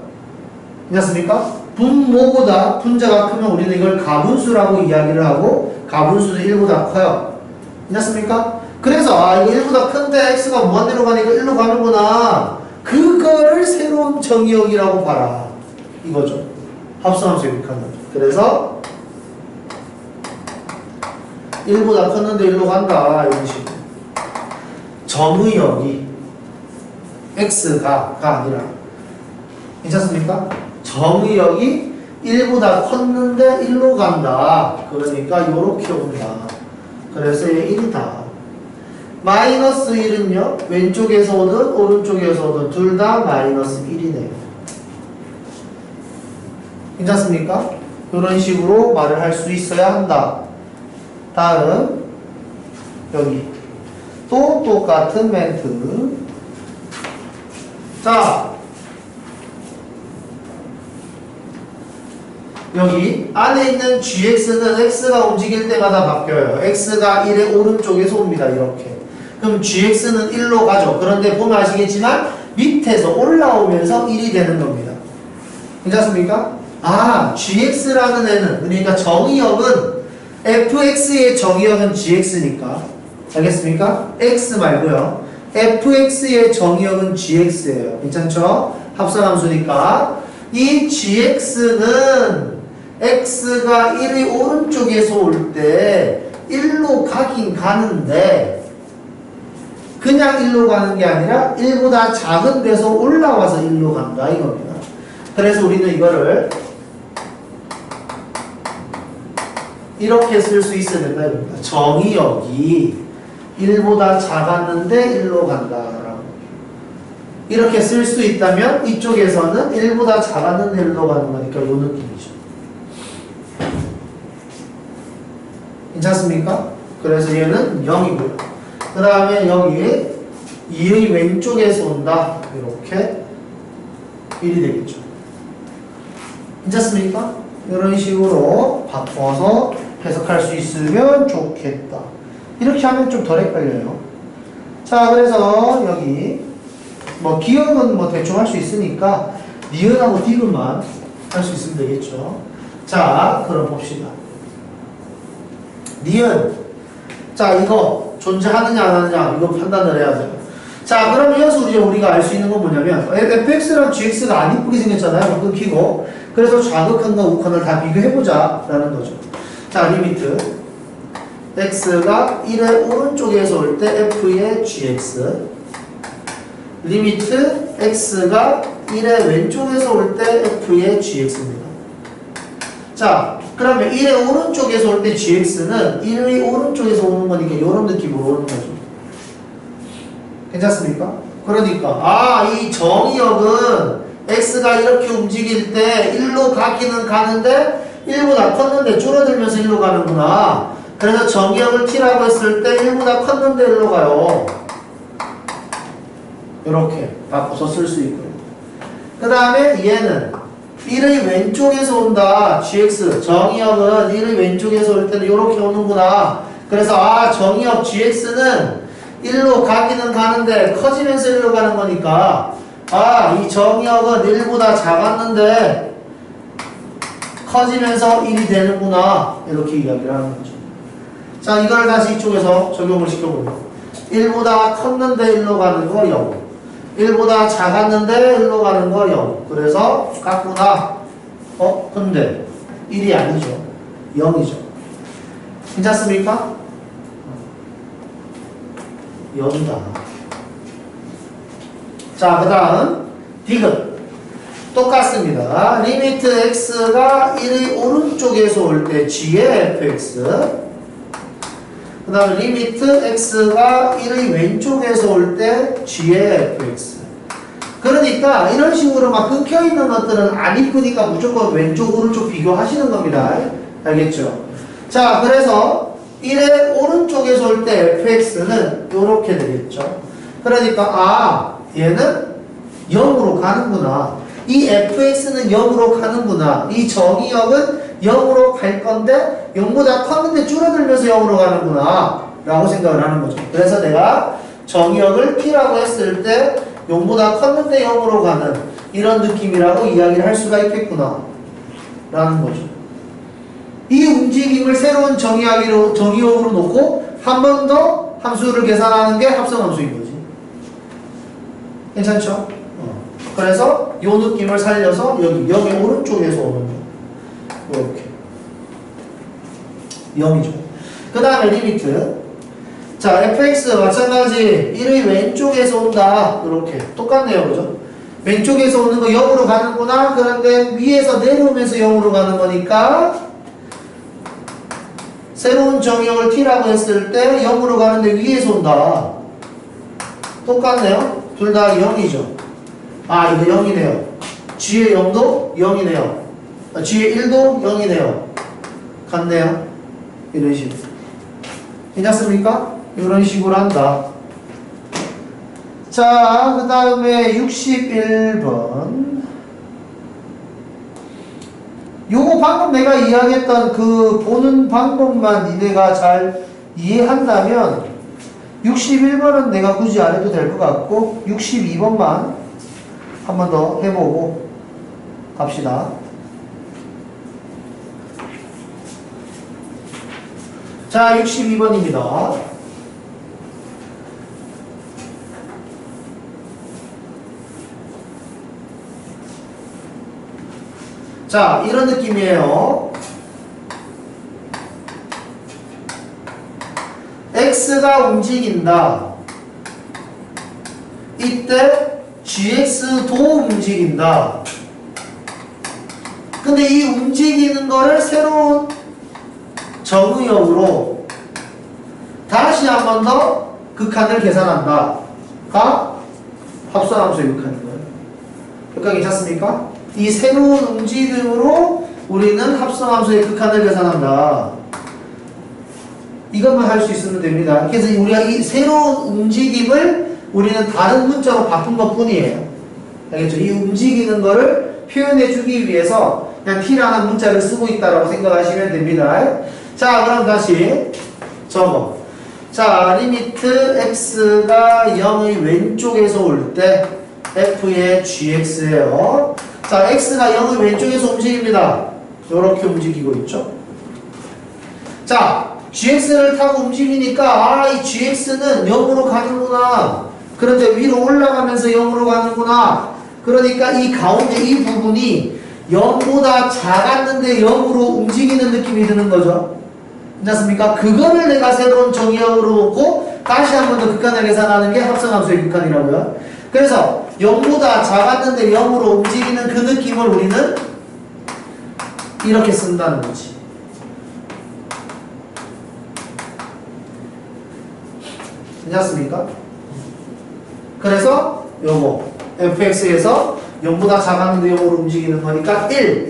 괜찮습니까? 분모보다 분자가 크면 우리는 이걸 가분수라고 이야기를 하고 가분수는 1보다 커요. 괜찮습니까? 그래서 이거 1보다 큰데 x가 무한대로 가니까 1로 가는구나. 그거를 새로운 정의역이라고 봐라. 이거죠. 합성함수 유익하는. 그래서 1보다 컸는데 1로 간다. 이런 식으로. 정의역이 x가 아니라 괜찮습니까? 정의역이 1보다 컸는데 1로 간다. 그러니까 요렇게 온다. 그래서 얘 1이다. 마이너스 1은요. 왼쪽에서 오든 오른쪽에서 오든 둘 다 마이너스 1이네요. 괜찮습니까? 이런 식으로 말을 할 수 있어야 한다. 다음 여기 또 똑같은 멘트. 자, 여기 안에 있는 gx는 x가 움직일 때마다 바뀌어요. x가 1의 오른쪽에서 옵니다. 이렇게. 그럼 gx는 1로 가죠. 그런데 보면 아시겠지만 밑에서 올라오면서 1이 되는 겁니다. 괜찮습니까? gx라는 애는, 그러니까 정의역은 fx의 정의역은 gx니까. 알겠습니까? x 말고요. fx의 정의역은 gx예요. 괜찮죠? 합성함수니까. 이 gx는 x가 1의 오른쪽에서 올 때 1로 가긴 가는데 그냥 1로 가는 게 아니라 1보다 작은 데서 올라와서 1로 간다 이겁니다. 그래서 우리는 이거를 이렇게 쓸 수 있어야 된다 이겁니다. 정의역이 1보다 작았는데 1로 간다라고. 이렇게 쓸 수 있다면 이쪽에서는 1보다 작았는데 1로 가는 거니까 이 느낌이죠. 괜찮습니까? 그래서 얘는 0이고요. 그 다음에 여기 2의 왼쪽에서 온다. 이렇게 1이 되겠죠. 괜찮습니까? 이런 식으로 바꿔서 해석할 수 있으면 좋겠다. 이렇게 하면 좀 덜 헷갈려요. 자, 그래서 여기 뭐 기억은 뭐 대충 할 수 있으니까 니은하고 디귿만 할 수 있으면 되겠죠. 자, 그럼 봅시다. 니은. 자, 이거 존재하느냐 안 하느냐 이거 판단을 해야 돼요. 자, 그럼 이어서 우리가 알 수 있는 건 뭐냐면 fx랑 gx가 안 이쁘게 생겼잖아요. 끊기고. 그래서 좌극한과 우극한을 다 비교해보자 라는 거죠. 자, 리미트 x가 1의 오른쪽에서 올 때 f의 gx, 리미트 x가 1의 왼쪽에서 올 때 f의 gx입니다. 자, 그러면 1의 오른쪽에서 올 때 gx는 1의 오른쪽에서 오는 거니까 이런 느낌으로 오는 거죠. 괜찮습니까? 그러니까 이 정의역은 x가 이렇게 움직일 때 1로 가기는 가는데 1보다 컸는데 줄어들면서 1로 가는구나. 그래서 정의역을 t라고 했을 때 1보다 컸는데 1로 가요. 이렇게 바꿔서 쓸 수 있고요. 그 다음에 얘는 1의 왼쪽에서 온다. gx 정의역은 1의 왼쪽에서 올 때는 이렇게 오는구나. 그래서 정의역 gx는 1로 가기는 가는데 커지면서 1로 가는 거니까 이 정의역은 1보다 작았는데 커지면서 1이 되는구나. 이렇게 이야기를 하는 거죠. 자, 이걸 다시 이쪽에서 적용을 시켜보면 1보다 컸는데 1로 가는 거 0, 1보다 작았는데 1로 가는 거 0. 그래서 같구나. 근데 1이 아니죠. 0이죠. 괜찮습니까? 0이다. 자, 그 다음 디귿 똑같습니다. 리미트 x가 1의 오른쪽에서 올 때 g의 fx, 그 다음에 리미트 x가 1의 왼쪽에서 올 때 g의 fx. 그러니까 이런 식으로 막 끊겨있는 것들은 안 이쁘니까 무조건 왼쪽 오른쪽 비교하시는 겁니다. 알겠죠? 자, 그래서 1의 오른쪽에서 올 때 fx는 이렇게 되겠죠. 그러니까 얘는 0으로 가는구나. 이 fx는 0으로 가는구나. 이 정의역은 0으로 갈 건데 0보다 컸는데 줄어들면서 0으로 가는구나 라고 생각을 하는 거죠. 그래서 내가 정의역을 t라고 했을 때 0보다 컸는데 0으로 가는 이런 느낌이라고 이야기를 할 수가 있겠구나 라는 거죠. 이 움직임을 새로운 정의역으로 놓고 한 번 더 함수를 계산하는 게 합성함수인 거지. 괜찮죠? 그래서 이 느낌을 살려서 여기 오른쪽에서 오는 거 이렇게 0이죠. 그 다음에 리미트. 자, fx 마찬가지 1의 왼쪽에서 온다. 이렇게 똑같네요. 그죠? 왼쪽에서 오는 거 0으로 가는구나. 그런데 위에서 내려오면서 0으로 가는 거니까 새로운 정의역을 t라고 했을 때 0으로 가는데 위에서 온다. 똑같네요. 둘 다 0이죠. 이거 0이네요. g의 0도 0이네요. g의 1도 0이네요. 같네요. 이런 식으로. 괜찮습니까? 이런 식으로 한다. 자, 그 다음에 61번. 요거 방금 내가 이야기했던 그 보는 방법만 니네가 잘 이해한다면 61번은 내가 굳이 안 해도 될 것 같고 62번만 한 번 더 해보고 갑시다. 자, 62번입니다. 자, 이런 느낌이에요. x가 움직인다. 이때 gx도 움직인다. 근데 이 움직이는 거를 새로운 정의역으로 다시 한 번 더 극한을 계산한다. 가 합성함수의 극한인 거예요. 여기까지 괜찮습니까? 이 새로운 움직임으로 우리는 합성함수의 극한을 계산한다. 이것만 할 수 있으면 됩니다. 그래서 우리가 이 새로운 움직임을 우리는 다른 문자로 바꾼 것 뿐이에요. 알겠죠? 이 움직이는 거를 표현해 주기 위해서 그냥 t라는 문자를 쓰고 있다라고 생각하시면 됩니다. 자, 그럼 다시 저거. 자, 리미트 x가 0의 왼쪽에서 올 때 f의 gx예요. 자, x가 0의 왼쪽에서 움직입니다. 이렇게 움직이고 있죠. 자, gx를 타고 움직이니까 아, 이 gx는 0으로 가는구나. 그런데 위로 올라가면서 0으로 가는구나. 그러니까 이 가운데 이 부분이 0보다 작았는데 0으로 움직이는 느낌이 드는 거죠. 괜찮습니까? 그거를 내가 새로운 정의역으로 놓고 다시 한 번 더 극한을 계산하는 게 합성함수의 극한이라고요. 그래서 0보다 작았는데 0으로 움직이는 그 느낌을 우리는 이렇게 쓴다는 거지. 괜찮습니까? 그래서 요거 fx에서 0보다 작았는데 0으로 움직이는 거니까 1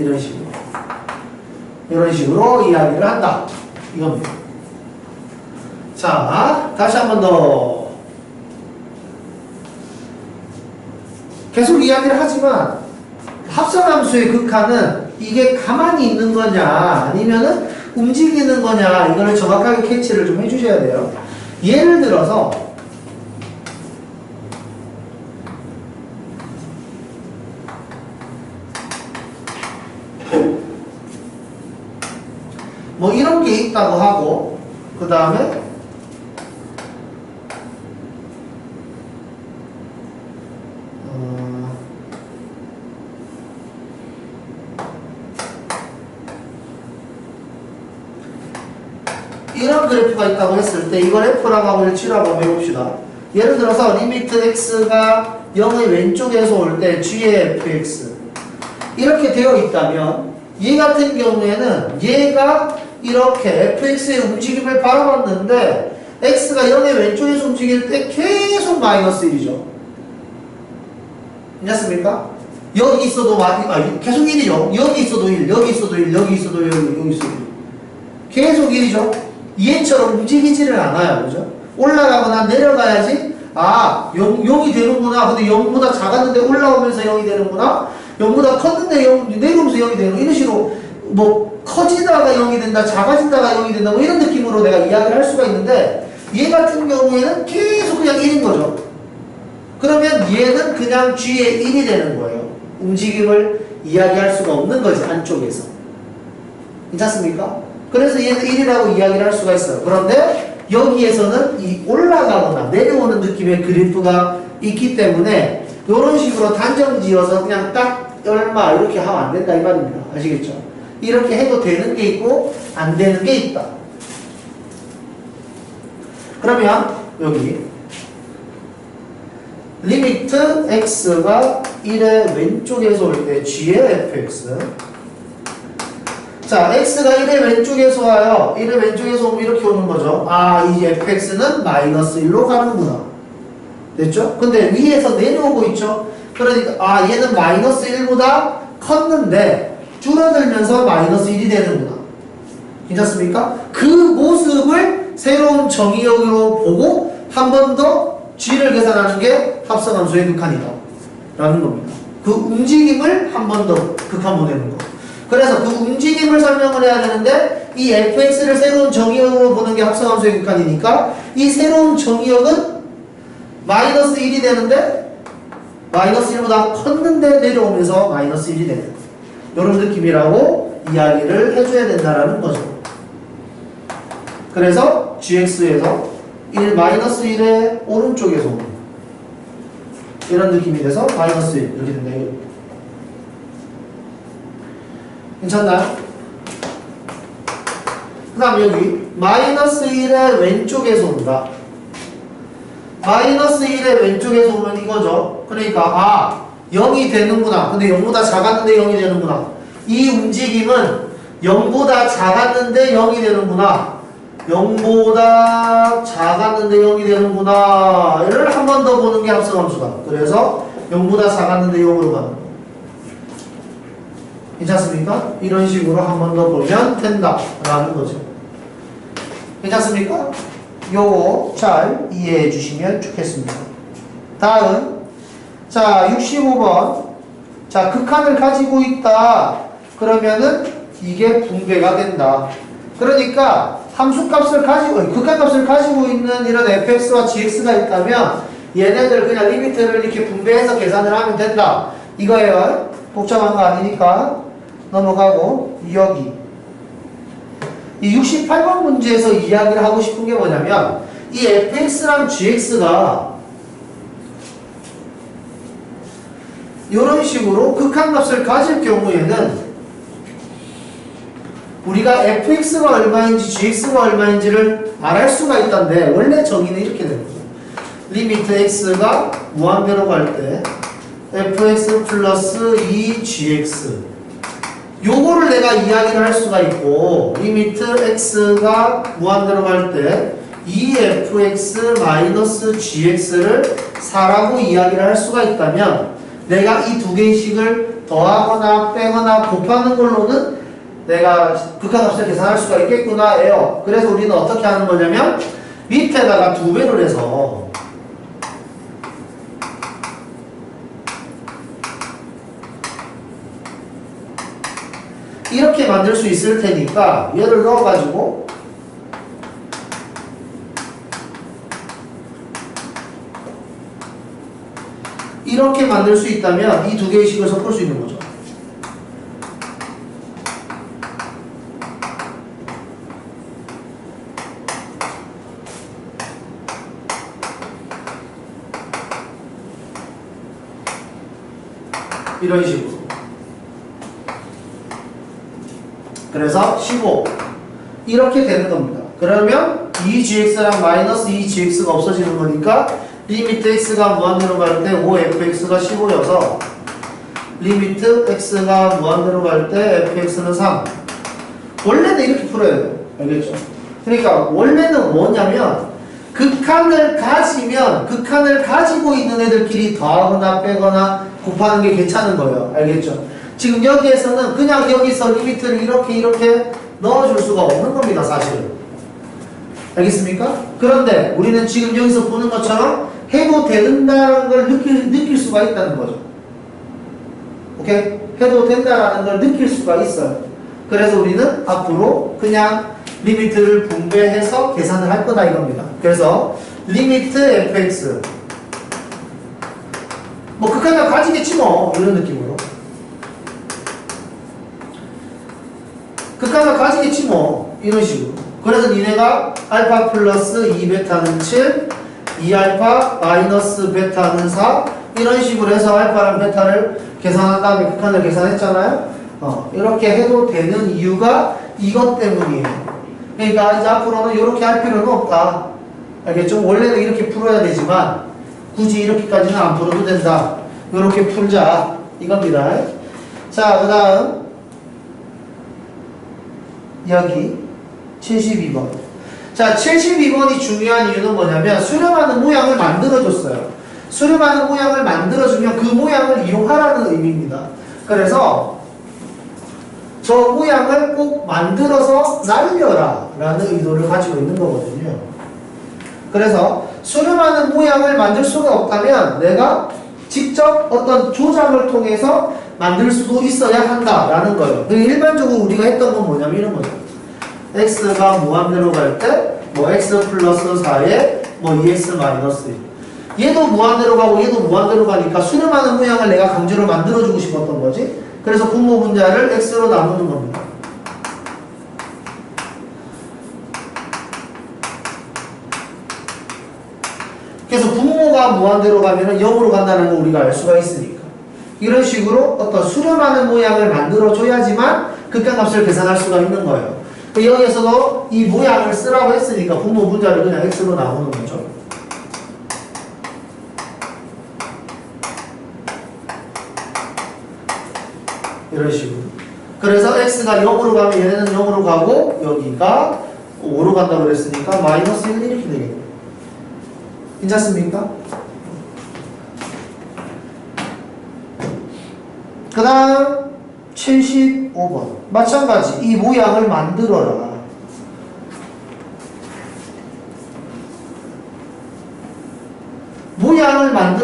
이런 식으로 이야기를 한다. 이겁니다. 자, 다시 한 번 더 계속 이야기를 하지만 합성함수의 극한은 이게 가만히 있는 거냐 아니면은 움직이는 거냐 이거를 정확하게 캐치를 좀 해주셔야 돼요. 예를 들어서 뭐 이런 게 있다고 하고 그 다음에 이런 그래프가 있다고 했을 때 이걸 F라고 하고 7라고 한번 해봅시다. 예를 들어서 리미트 X가 0의 왼쪽에서 올 때 G의 Fx 이렇게 되어 있다면 얘 같은 경우에는 얘가 이렇게 Fx의 움직임을 바라봤는데 X가 0의 왼쪽에서 움직일 때 계속 마이너스 1이죠. 괜찮습니까? 여기 있어도 계속 1이죠. 여기 있어도 1, 여기 있어도 1, 여기 있어도 1, 여기 있어도 1. 계속 1이죠. 얘처럼 움직이지를 않아요. 그죠? 올라가거나 내려가야지, 아, 0이 되는구나. 근데 0보다 작았는데 올라오면서 0이 되는구나. 0보다 컸는데 내려오면서 0이 되는, 이런 식으로, 뭐, 커지다가 0이 된다, 작아진다가 0이 된다, 뭐 이런 느낌으로 내가 이야기를 할 수가 있는데, 얘 같은 경우에는 계속 그냥 1인 거죠. 그러면 얘는 그냥 G의 1이 되는 거예요. 움직임을 이야기할 수가 없는 거지, 안쪽에서. 괜찮습니까? 그래서 얘는 1이라고 이야기를 할 수가 있어요. 그런데 여기에서는 이 올라가거나 내려오는 느낌의 그래프가 있기 때문에 이런 식으로 단정 지어서 그냥 딱 얼마 이렇게 하면 안 된다 이 말입니다. 아시겠죠? 이렇게 해도 되는 게 있고 안 되는 게 있다. 그러면 여기 리미트 x가 1의 왼쪽에서 올 때 g의 fx 자, x가 1의 왼쪽에서 와요. 1의 왼쪽에서 오면 이렇게 오는 거죠. 아, 이 fx는 마이너스 1로 가는구나. 됐죠? 근데 위에서 내려오고 있죠? 그러니까, 아, 얘는 마이너스 1보다 컸는데, 줄어들면서 마이너스 1이 되는구나. 괜찮습니까? 그 모습을 새로운 정의역으로 보고, 한 번 더 g를 계산하는 게 합성함수의 극한이다. 라는 겁니다. 그 움직임을 한 번 더 극한 보내는 거. 그래서 그 움직임을 설명을 해야 되는데 이 fx를 새로운 정의역으로 보는 게 합성함수의 극한이니까 이 새로운 정의역은 마이너스 1이 되는데 마이너스 1보다 컸는데 내려오면서 마이너스 1이 되는 이런 느낌이라고 이야기를 해줘야 된다라는 거죠. 그래서 gx에서 1 마이너스 1의 오른쪽에서 오는 이런 느낌이 돼서 마이너스 1 이렇게 된다. 괜찮나요? 그 다음 여기 마이너스 1의 왼쪽에서 온다. 마이너스 1의 왼쪽에서 오면 이거죠. 그러니까 아 0이 되는구나. 근데 0보다 작았는데 0이 되는구나. 이 움직임은 0보다 작았는데 0이 되는구나. 0보다 작았는데 0이 되는구나. 이를 한 번 더 보는 게 합성함수다. 그래서 0보다 작았는데 0으로 가는 거. 괜찮습니까? 이런 식으로 한 번 더 보면 된다 라는 거죠. 괜찮습니까? 요거 잘 이해해 주시면 좋겠습니다. 다음, 자 65번. 자 극한을 가지고 있다. 그러면은 이게 분배가 된다. 그러니까 함수값을 가지고 극한값을 가지고 있는 이런 fx와 gx가 있다면 얘네들 그냥 리미트를 이렇게 분배해서 계산을 하면 된다. 이거예요. 복잡한 거 아니니까 넘어가고 여기 이 68번 문제에서 이야기를 하고 싶은 게 뭐냐면 이 fx랑 gx가 이런 식으로 극한값을 가질 경우에는 우리가 fx가 얼마인지 gx가 얼마인지를 말할 수가 있던데 원래 정의는 이렇게 되는 거죠. 리미트 x가 무한대로 갈 때 fx 플러스 2gx 요거를 내가 이야기를 할 수가 있고 리미트 x가 무한대로 갈 때 2fx 마이너스 gx를 4라고 이야기를 할 수가 있다면 내가 이 두 개의 식을 더하거나 빼거나 곱하는 걸로는 내가 극한값을 계산할 수가 있겠구나 해요. 그래서 우리는 어떻게 하는 거냐면 밑에다가 2배를 해서 이렇게 만들 수 있을 테니까 얘를 넣어가지고 이렇게 만들 수 있다면 이 두 개의 식을 섞을 수 있는 거죠. 이런 식으로. 그래서 15 이렇게 되는 겁니다. 그러면 2gx랑 마이너스 2gx가 없어지는 거니까 리미트 x가 무한대로 갈 때 5fx가 15여서 리미트 x가 무한대로 갈 때 fx는 3. 원래는 이렇게 풀어야 돼요. 알겠죠? 그러니까 원래는 뭐냐면 극한을 가지고 있는 애들끼리 더하거나 빼거나 곱하는 게 괜찮은 거예요. 알겠죠? 지금 여기에서는 그냥 여기서 리미트를 이렇게 넣어줄 수가 없는 겁니다. 사실은. 알겠습니까? 그런데 우리는 지금 여기서 보는 것처럼 해도 된다는 걸 느낄 수가 있다는 거죠. 오케이? 해도 된다는 걸 느낄 수가 있어요. 그래서 우리는 앞으로 그냥 리미트를 분배해서 계산을 할 거다 이겁니다. 그래서 리미트 fx 뭐 극한을 가지겠지 뭐 이런 느낌으로 극한을 가지겠지 뭐 이런 식으로. 그래서 니네가 알파 플러스 2베타는 7 2알파 마이너스 베타는 4 이런 식으로 해서 알파랑 베타를 계산한 다음에 극한을 계산했잖아요. 이렇게 해도 되는 이유가 이것 때문이에요. 그러니까 이제 앞으로는 이렇게 할 필요는 없다. 알겠죠? 원래는 이렇게 풀어야 되지만 굳이 이렇게까지는 안 풀어도 된다. 이렇게 풀자 이겁니다. 자, 그 다음 여기 72번. 자, 72번이 중요한 이유는 뭐냐면 수렴하는 모양을 만들어줬어요. 수렴하는 모양을 만들어주면 그 모양을 이용하라는 의미입니다. 그래서 저 모양을 꼭 만들어서 날려라 라는 의도를 가지고 있는 거거든요. 그래서 수렴하는 모양을 만들 수가 없다면 내가 직접 어떤 조작을 통해서 만들 수도 있어야 한다 라는 거예요. 일반적으로 우리가 했던 건 뭐냐면 이런 거죠. x가 무한대로 갈 때 뭐 x 플러스 4에 뭐 2x 마이너스 1 얘도 무한대로 가고 얘도 무한대로 가니까 수렴하는 모양을 내가 강제로 만들어주고 싶었던 거지. 그래서 분모 분자를 x로 나누는 겁니다. 그래서 분모가 무한대로 가면은 0으로 간다는 걸 우리가 알 수가 있으니까 이런 식으로 어떤 수렴하는 모양을 만들어줘야지만 극한값을 계산할 수가 있는 거예요. 여기에서도 이 모양을 쓰라고 했으니까 분모 분자를 그냥 x로 나누는 거죠. 이런 식으로. 그래서 x가 0으로 가면 얘네는 0으로 가고 여기가 5로 간다고 그랬으니까 마이너스 1 이렇게 되겠네요. 괜찮습니까? 그 다음 75번 마찬가지 이 모양을 만들어라.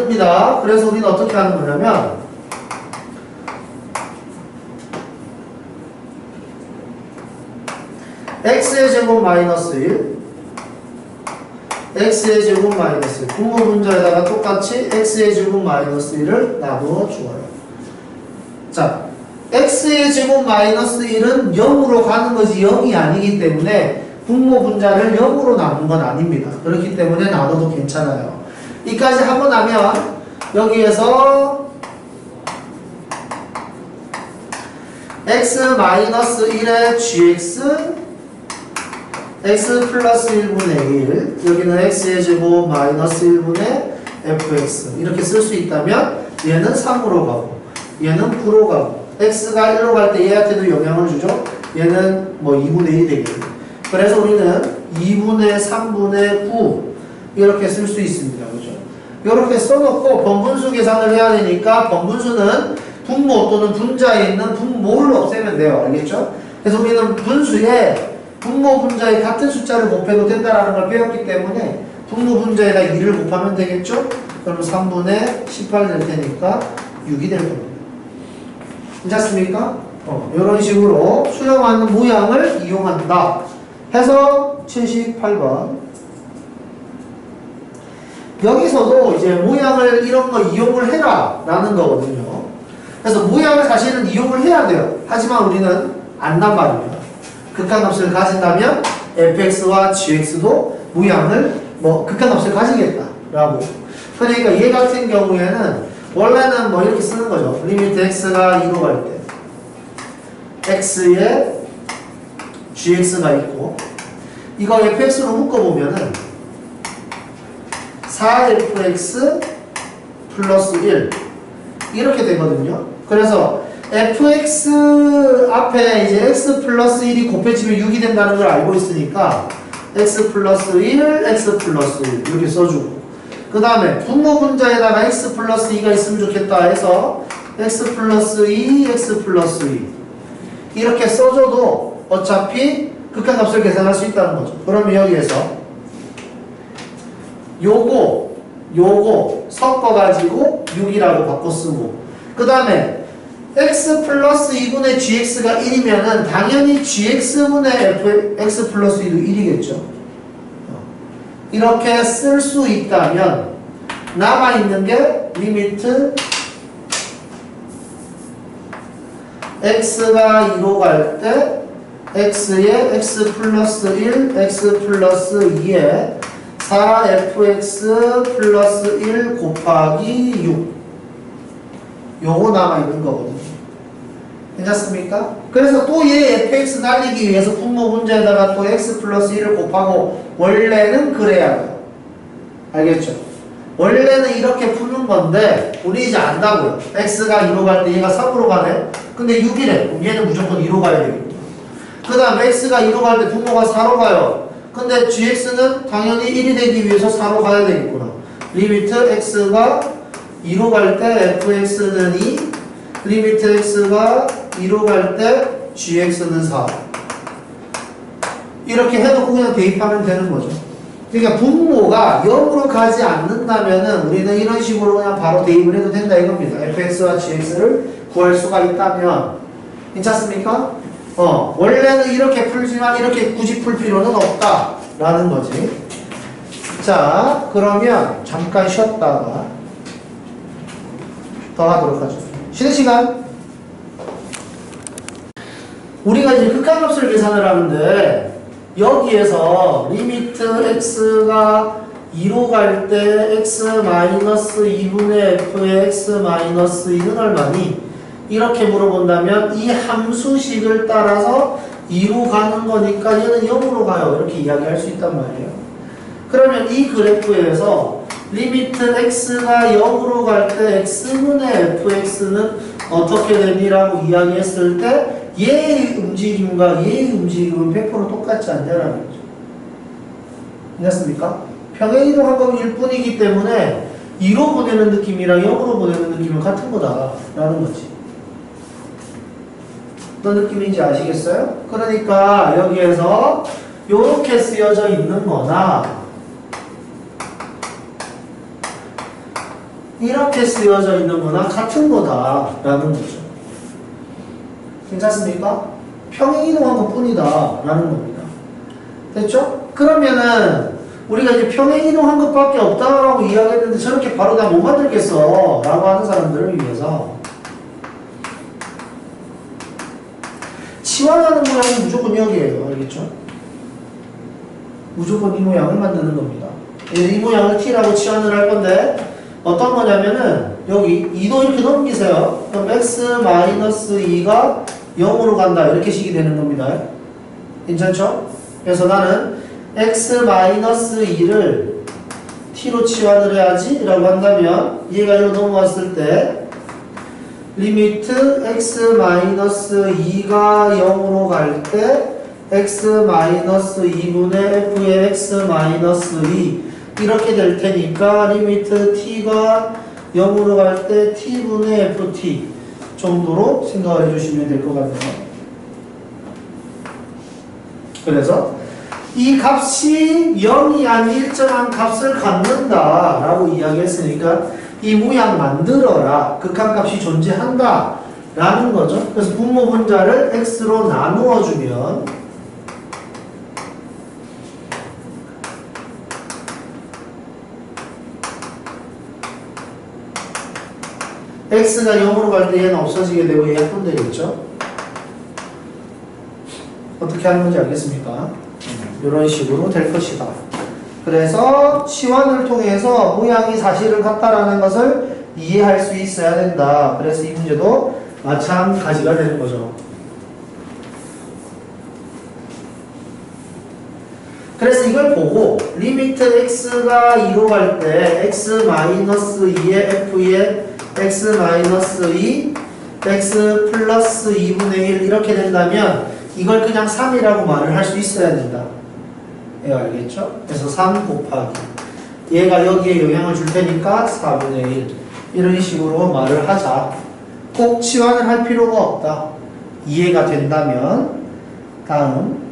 뜹니다. 그래서 우리는 어떻게 하는 거냐면 x의 제곱 마이너스 1 x의 제곱 마이너스 1 분모 분자에다가 똑같이 x의 제곱 마이너스 1을 나누어 주어요. 자, x의 제곱 마이너스 1은 0으로 가는 거지 0이 아니기 때문에 분모 분자를 0으로 나눈 건 아닙니다. 그렇기 때문에 나눠도 괜찮아요. 이까지 하고 나면 여기에서 x-1의 gx x 플러스 1분의 1 여기는 x의 제곱 마이너스 1분의 fx 이렇게 쓸 수 있다면 얘는 3으로 가고 얘는 9로 가고 x가 1로 갈 때 얘한테도 영향을 주죠. 얘는 뭐 2분의 1이 되겠네요. 그래서 우리는 2분의 3분의 9 이렇게 쓸 수 있습니다. 그죠? 이렇게 써놓고 번분수 계산을 해야 되니까 번분수는 분모 또는 분자에 있는 분모를 없애면 돼요. 알겠죠? 그래서 우리는 분수에 분모 분자에 같은 숫자를 곱해도 된다는 걸 배웠기 때문에 분모 분자에다 2를 곱하면 되겠죠? 그럼 3분의 18 될 테니까 6이 될 겁니다. 괜찮습니까? 이런 식으로 수렴하는 모양을 이용한다. 해서 78번. 여기서도 이제 모양을 이런 거 이용을 해라 라는 거거든요. 그래서 모양을 사실은 이용을 해야 돼요. 하지만 우리는 안단 말입니다. 극한값을 가진다면 fx와 gx도 모양을 극한값을 가지겠다라고. 그러니까 얘 같은 경우에는 원래는 이렇게 쓰는 거죠. 리미트 x가 2로 갈 때 x에 gx가 있고 이거 fx로 묶어보면은 4fx 플러스 1 이렇게 되거든요. 그래서 fx 앞에 이제 x 플러스 1이 곱해지면 6이 된다는 걸 알고 있으니까 x 플러스 1, x 플러스 1 이렇게 써주고 그 다음에 분모 분자에다가 x 플러스 2가 있으면 좋겠다 해서 x 플러스 2, x 플러스 2 이렇게 써줘도 어차피 극한값을 계산할 수 있다는 거죠. 그러면 여기에서 요거 섞어가지고 6이라고 바꿔 쓰고 그 다음에 x 플러스 2분의 gx가 1이면은 당연히 gx분의 x 플러스 2도 1이겠죠. 이렇게 쓸 수 있다면 남아있는 게 리미트 x가 2로 갈 때 x에 x 플러스 1, x 플러스 2에 4fx 플러스 1 곱하기 6 요거 남아있는 거거든요. 괜찮습니까? 그래서 또 얘 fx 날리기 위해서 분모 문제에다가 또 x 플러스 1을 곱하고 원래는 그래야 돼요. 알겠죠? 원래는 이렇게 푸는 건데 우리 이제 안다고요. x가 2로 갈 때 얘가 3으로 가네? 근데 6이래. 그럼 얘는 무조건 2로 가야 되겠다. 그 다음 x가 2로 갈 때 분모가 4로 가요. 근데 gx는 당연히 1이 되기 위해서 4로 가야 되겠구나. 리미트 x가 2로 갈 때 fx는 2 리미트 x가 2로 갈 때 gx는 4 이렇게 해놓고 그냥 대입하면 되는 거죠. 그러니까 분모가 0으로 가지 않는다면은 우리는 이런 식으로 그냥 바로 대입을 해도 된다 이겁니다. fx와 gx를 구할 수가 있다면 괜찮습니까? 원래는 이렇게 풀지만 이렇게 굳이 풀 필요는 없다 라는 거지. 자, 그러면 잠깐 쉬었다가 더 하도록 하죠. 쉬는 시간. 우리가 이제 극한값을 계산을 하는데 여기에서 리미트 x가 2로 갈 때 x-2분의 f의 x-2는 얼마니? 이렇게 물어본다면 이 함수식을 따라서 2로 가는 거니까 얘는 0으로 가요. 이렇게 이야기할 수 있단 말이에요. 그러면 이 그래프에서 리미트 x가 0으로 갈 때 x분의 fx는 어떻게 되니라고 이야기했을 때 얘의 움직임과 얘의 움직임은 100% 똑같지 않냐라는 거죠. 이해했습니까? 평행이동한 건 1뿐이기 때문에 2로 보내는 느낌이랑 0으로 보내는 느낌은 같은 거다라는 거지. 어떤 느낌인지 아시겠어요? 그러니까 여기에서 요렇게 쓰여져 있는 거나 이렇게 쓰여져 있는 거나 같은 거다라는 거죠. 괜찮습니까? 평행 이동한 것 뿐이다 라는 겁니다. 됐죠? 그러면은 우리가 이제 평행 이동한 것밖에 없다라고 이야기했는데 저렇게 바로 다 못 만들겠어 라고 하는 사람들을 위해서 치환하는 모양은 무조건 여기에요. 알겠죠? 무조건 이 모양을 만드는 겁니다. 이 모양을 t라고 치환을 할 건데 어떤 거냐면은 여기 2도 이렇게 넘기세요. 그럼 x-2가 0으로 간다 이렇게 식이 되는 겁니다. 괜찮죠? 그래서 나는 x-2를 t로 치환을 해야지 라고 한다면 얘가 이로 넘어갔을 때 리미트 x-2가 0으로 갈 때 x-2분의 f의 x-2 이렇게 될 테니까 리미트 t가 0으로 갈 때 t분의 ft 정도로 생각을 해주시면 될 것 같네요. 그래서 이 값이 0이 아닌 일정한 값을 갖는다 라고 이야기했으니까 이 모양 만들어라 극한값이 존재한다 라는 거죠. 그래서 분모 분자를 x로 나누어 주면 x가 0으로 갈 때 얘는 없어지게 되고 얘가 분되겠죠. 어떻게 하는 건지 알겠습니까? 이런 식으로 될 것이다. 그래서 치환을 통해서 모양이 사실을 같다라는 것을 이해할 수 있어야 된다. 그래서 이 문제도 마찬가지가 되는 거죠. 그래서 이걸 보고 리미트 x가 2로 갈 때 x-2의 f의 x-2 x 플러스 2분의 1 이렇게 된다면 이걸 그냥 3이라고 말을 할 수 있어야 된다. 예, 알겠죠? 그래서 3 곱하기 얘가 여기에 영향을 줄 테니까 4분의 1 이런 식으로 말을 하자. 꼭 치환을 할 필요가 없다. 이해가 된다면 다음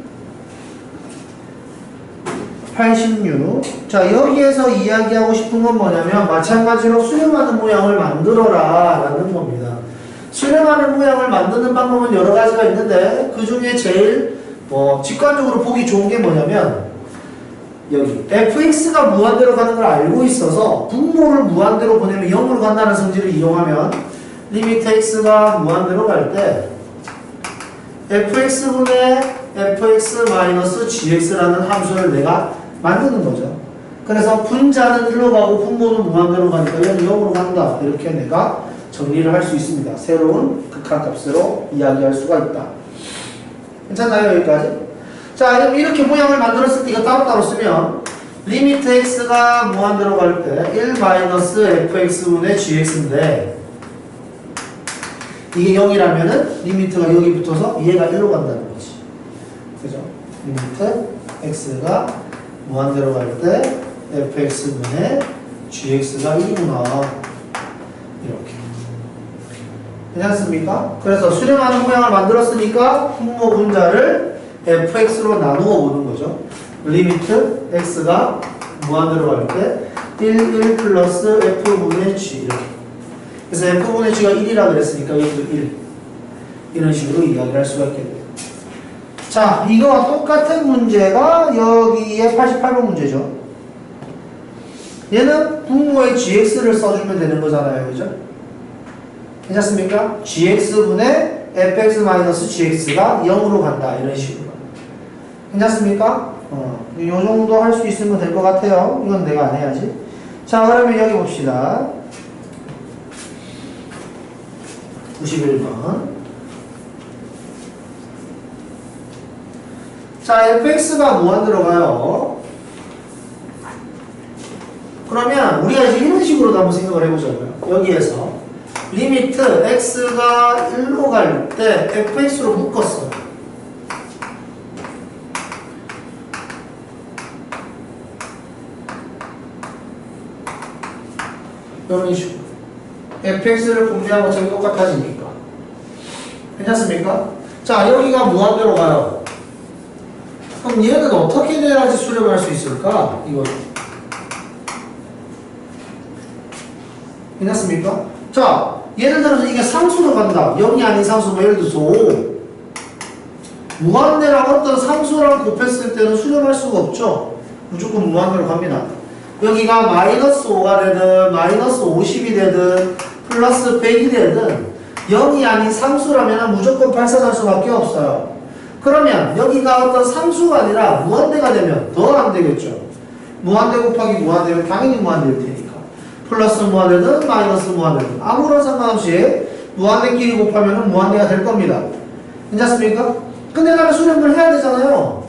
86. 자, 여기에서 이야기하고 싶은 건 뭐냐면 마찬가지로 수렴하는 모양을 만들어라 라는 겁니다. 수렴하는 모양을 만드는 방법은 여러 가지가 있는데 그 중에 제일 직관적으로 보기 좋은 게 뭐냐면 여기 fx가 무한대로 가는 걸 알고 있어서 분모를 무한대로 보내면 0으로 간다는 성질을 이용하면 리미트 x가 무한대로 갈 때 fx분의 fx-gx라는 함수를 내가 만드는 거죠. 그래서 분자는 1로 가고 분모는 무한대로 가니까 얘는 0으로 간다. 이렇게 내가 정리를 할 수 있습니다. 새로운 극한값으로 이야기할 수가 있다. 괜찮나요? 여기까지? 자, 그럼 이렇게 모양을 만들었을 때 이거 따로따로 쓰면 리미트 x가 무한대로 갈 때 1-fx분의 gx인데 이게 0이라면은 리미트가 여기 붙어서 얘가 1로 간다는 거지. 그죠? 리미트 x가 무한대로 갈 때 fx분의 gx가 1이구나. 이렇게. 괜찮습니까? 그래서 수렴하는 모양을 만들었으니까 분모 분자를 fx로 나누어 보는 거죠. 리미트 x가 무한대로 갈 때 1 플러스 f분의 g 이렇게. 그래서 f분의 g가 1이라 그랬으니까 여기도 1. 이런 식으로 이야기를 할 수가 있겠네요. 자, 이거와 똑같은 문제가 여기에 88번 문제죠. 얘는 분모의 gx를 써주면 되는 거잖아요. 그죠? 괜찮습니까? gx분의 fx-gx가 0으로 간다. 이런 식으로. 괜찮습니까? 이 정도 할 수 있으면 될 것 같아요. 이건 내가 안 해야지. 자, 그러면 여기 봅시다. 91번. 자, fx가 무한대로 가요. 그러면 우리가 이제 이런 식으로도 한번 생각을 해보자고요. 여기에서 리미트 x가 1로 갈 때 fx로 묶었어요. 이런 식으로 fx를 공개한 것처럼 똑같아지니까. 괜찮습니까? 자, 여기가 무한대로 가요. 그럼 얘는 어떻게 돼야지 수렴할 수 있을까? 이거 괜찮습니까? 자, 예를 들어서 이게 상수로 간다. 0이 아닌 상수, 뭐 예를 들어서 5. 무한대랑 어떤 상수랑 곱했을 때는 수렴할 수가 없죠. 무조건 무한대로 갑니다. 여기가 마이너스 5가 되든 마이너스 50이 되든 플러스 100이 되든 0이 아닌 상수라면 무조건 발산할 수밖에 없어요. 그러면 여기가 어떤 상수가 아니라 무한대가 되면 더 안 되겠죠. 무한대 곱하기 무한대면 당연히 무한대일 테니까. 플러스 무한대든 마이너스 무한대든 아무런 상관없이 무한대끼리 곱하면 무한대가 될 겁니다. 괜찮습니까? 근데 나는 수렴을 해야 되잖아요.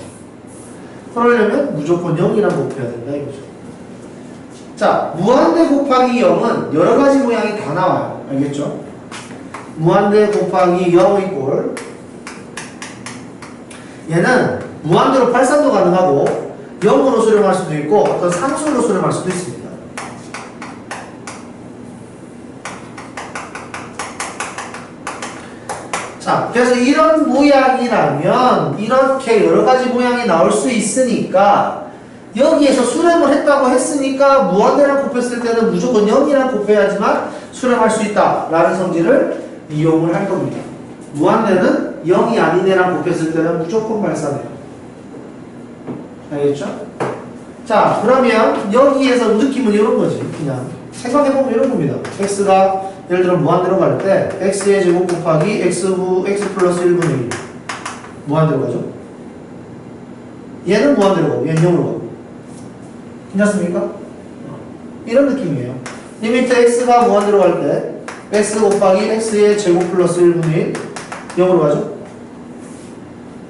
그러려면 무조건 0이랑 곱해야 된다 이거죠. 자, 무한대 곱하기 0은 여러 가지 모양이 다 나와요. 알겠죠? 무한대 곱하기 0 이꼴 얘는 무한대로 발산도 가능하고 0으로 수렴할 수도 있고 어떤 상수로 수렴할 수도 있습니다. 자, 그래서 이런 모양이라면 이렇게 여러 가지 모양이 나올 수 있으니까 여기에서 수렴을 했다고 했으니까 무한대랑 곱했을 때는 무조건 0이랑 곱해야지만 수렴할 수 있다 라는 성질을 이용을 할 겁니다. 무한대는 0이 아닌 애랑 곱했을 때는 무조건 발산해요. 알겠죠? 자, 그러면 여기에서 느낌은 이런 거지. 그냥 생각해보면 이런 겁니다. x가 예를 들어 무한대로 갈 때 x의 제곱 곱하기 x 플러스 1분의 1 무한대로 가죠? 얘는 무한대로 가고 얘는 0으로 가고 괜찮습니까? 이런 느낌이에요. 리미트 x가 무한대로 갈 때 x 곱하기 x의 제곱 플러스 1분의 1 0으로 가죠?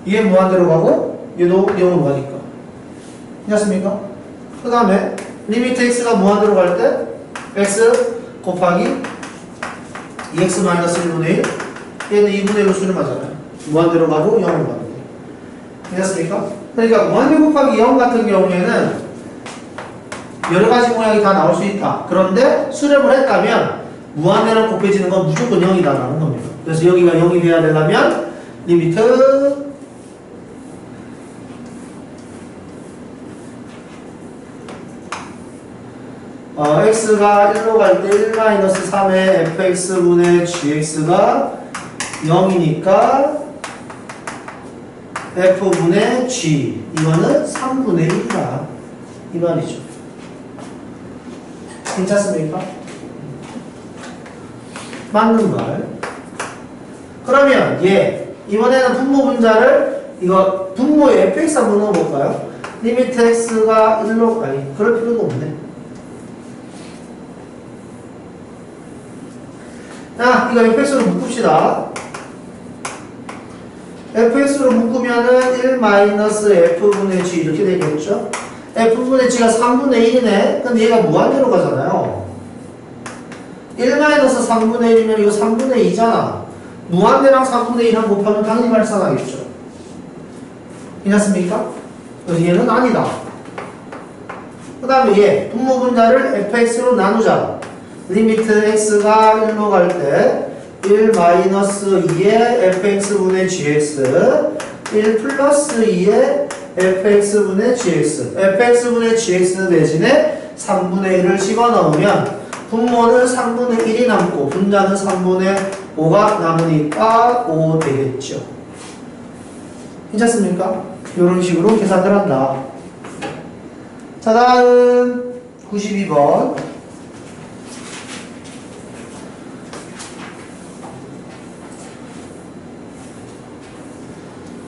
얘 무한대로 가고 얘도 0으로 가니까 괜찮습니까? 그 다음에 리미트 x가 무한대로 갈 때 x 곱하기 2x 마이너스 1분의 1 얘는 2분의 1로 수렴하잖아요. 무한대로 가고 0으로 가는 거예요. 괜찮습니까? 그러니까 무한대 곱하기 0 같은 경우에는 여러 가지 모양이 다 나올 수 있다. 그런데 수렴을 했다면 무한대랑 곱해지는 건 무조건 0이다 라는 겁니다. 그래서 여기가 0이 돼야 되려면 리미트 x가 1로 갈 때 1-3의 fx분의 gx가 0이니까 f분의 g 이거는 3분의 1이다 이 말이죠. 괜찮습니까? 맞는 말. 그러면 이번에는 분모 분자를 이거 분모에 fx 한번 넣어볼까요? 리미트 x가 1로 그럴 필요도 없네. 자, 이거 fx로 묶읍시다. fx로 묶으면은 1-f분의 g 이렇게 되겠죠? f분의 g가 3분의 1이네? 근데 얘가 무한대로 가잖아요. 1-3분의 1이면 이거 3분의 2잖아. 무한대랑 3분의 1랑 곱하면 당연히 발산하겠죠. 괜찮습니까? 그래서 얘는 아니다. 그 다음에 얘 분모 분자를 fx로 나누자. 리미트 x가 1로 갈 때 1-2의 fx분의 gx 1 플러스 2의 fx분의 gx fx분의 gx는 대신에 3분의 1을 집어넣으면 분모는 3분의 1이 남고 분자는 3분의 5가 남으니까 5 되겠죠. 괜찮습니까? 이런 식으로 계산을 한다. 자, 다음 92번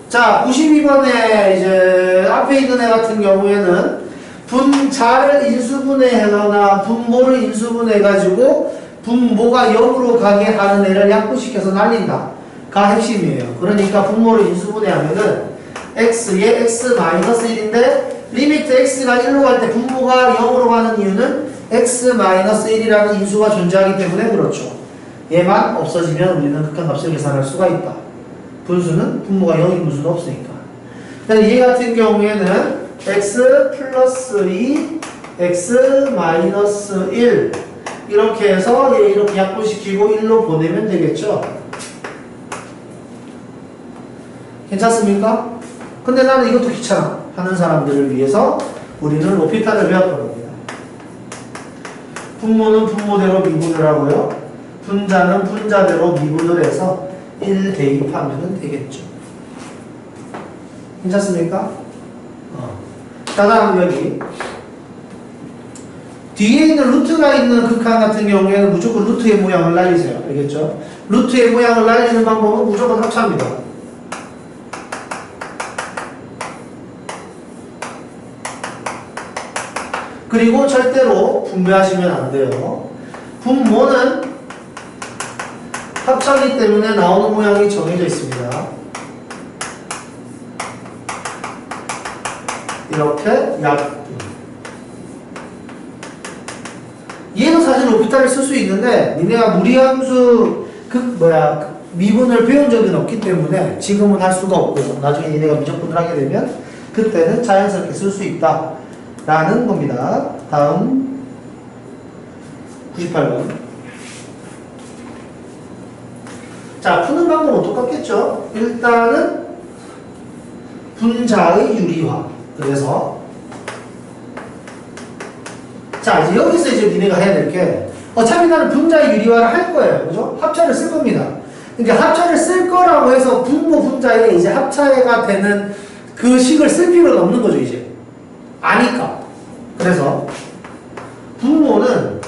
자, 92번에 이제 앞에 있는 애 같은 경우에는 분자를 인수분해하거나 분모를 인수분해해가지고 분모가 0으로 가게 하는 애를 약분시켜서 날린다. 가 핵심이에요. 그러니까 분모를 인수분해하면은 x에 x-1인데 리미트 x가 1로 갈 때 분모가 0으로 가는 이유는 x-1이라는 인수가 존재하기 때문에 그렇죠. 얘만 없어지면 우리는 극한값을 계산할 수가 있다. 분수는 분모가 0인 분수는 없으니까. 얘 같은 경우에는 x 플러스 2, x 마이너스 1 이렇게 해서 얘 이렇게 약분시키고 1로 보내면 되겠죠. 괜찮습니까? 근데 나는 이것도 귀찮아 하는 사람들을 위해서 우리는 로피탄을 배웠던 겁니다. 분모는 분모대로 미분을 하고요. 분자는 분자대로 미분을 해서 1 대입하면 되겠죠. 괜찮습니까? 자, 다음 여기. 뒤에 있는 루트가 있는 극한 같은 경우에는 무조건 루트의 모양을 날리세요. 알겠죠? 루트의 모양을 날리는 방법은 무조건 합차입니다. 그리고 절대로 분배하시면 안 돼요. 분모는 합차이기 때문에 나오는 모양이 정해져 있습니다. 이렇게 약분. 얘는 사실 로피탈을 쓸 수 있는데 니네가 무리함수 미분을 배운 적은 없기 때문에 지금은 할 수가 없고요. 나중에 니네가 미적분을 하게 되면 그때는 자연스럽게 쓸 수 있다 라는 겁니다. 다음 98번. 자, 푸는 방법은 똑같겠죠. 일단은 분자의 유리화. 그래서 자, 이제 여기서 이제 니네가 해야 될 게 어차피 나는 분자의 유리화를 할 거예요. 그죠? 합차를 쓸 겁니다. 그러니까 합차를 쓸 거라고 해서 분모 분자에 이제 합차가 되는 그 식을 쓸 필요는 없는 거죠, 이제. 아니까. 그래서 분모는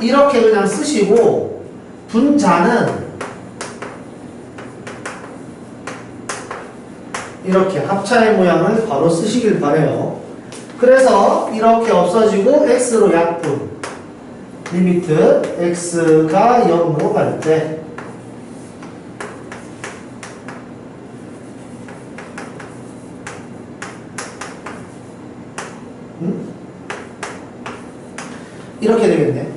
이렇게 그냥 쓰시고 분자는 이렇게 합차의 모양을 바로 쓰시길 바래요. 그래서 이렇게 없어지고 x로 약분 리미트 x가 0으로 갈 때 이렇게 되겠네.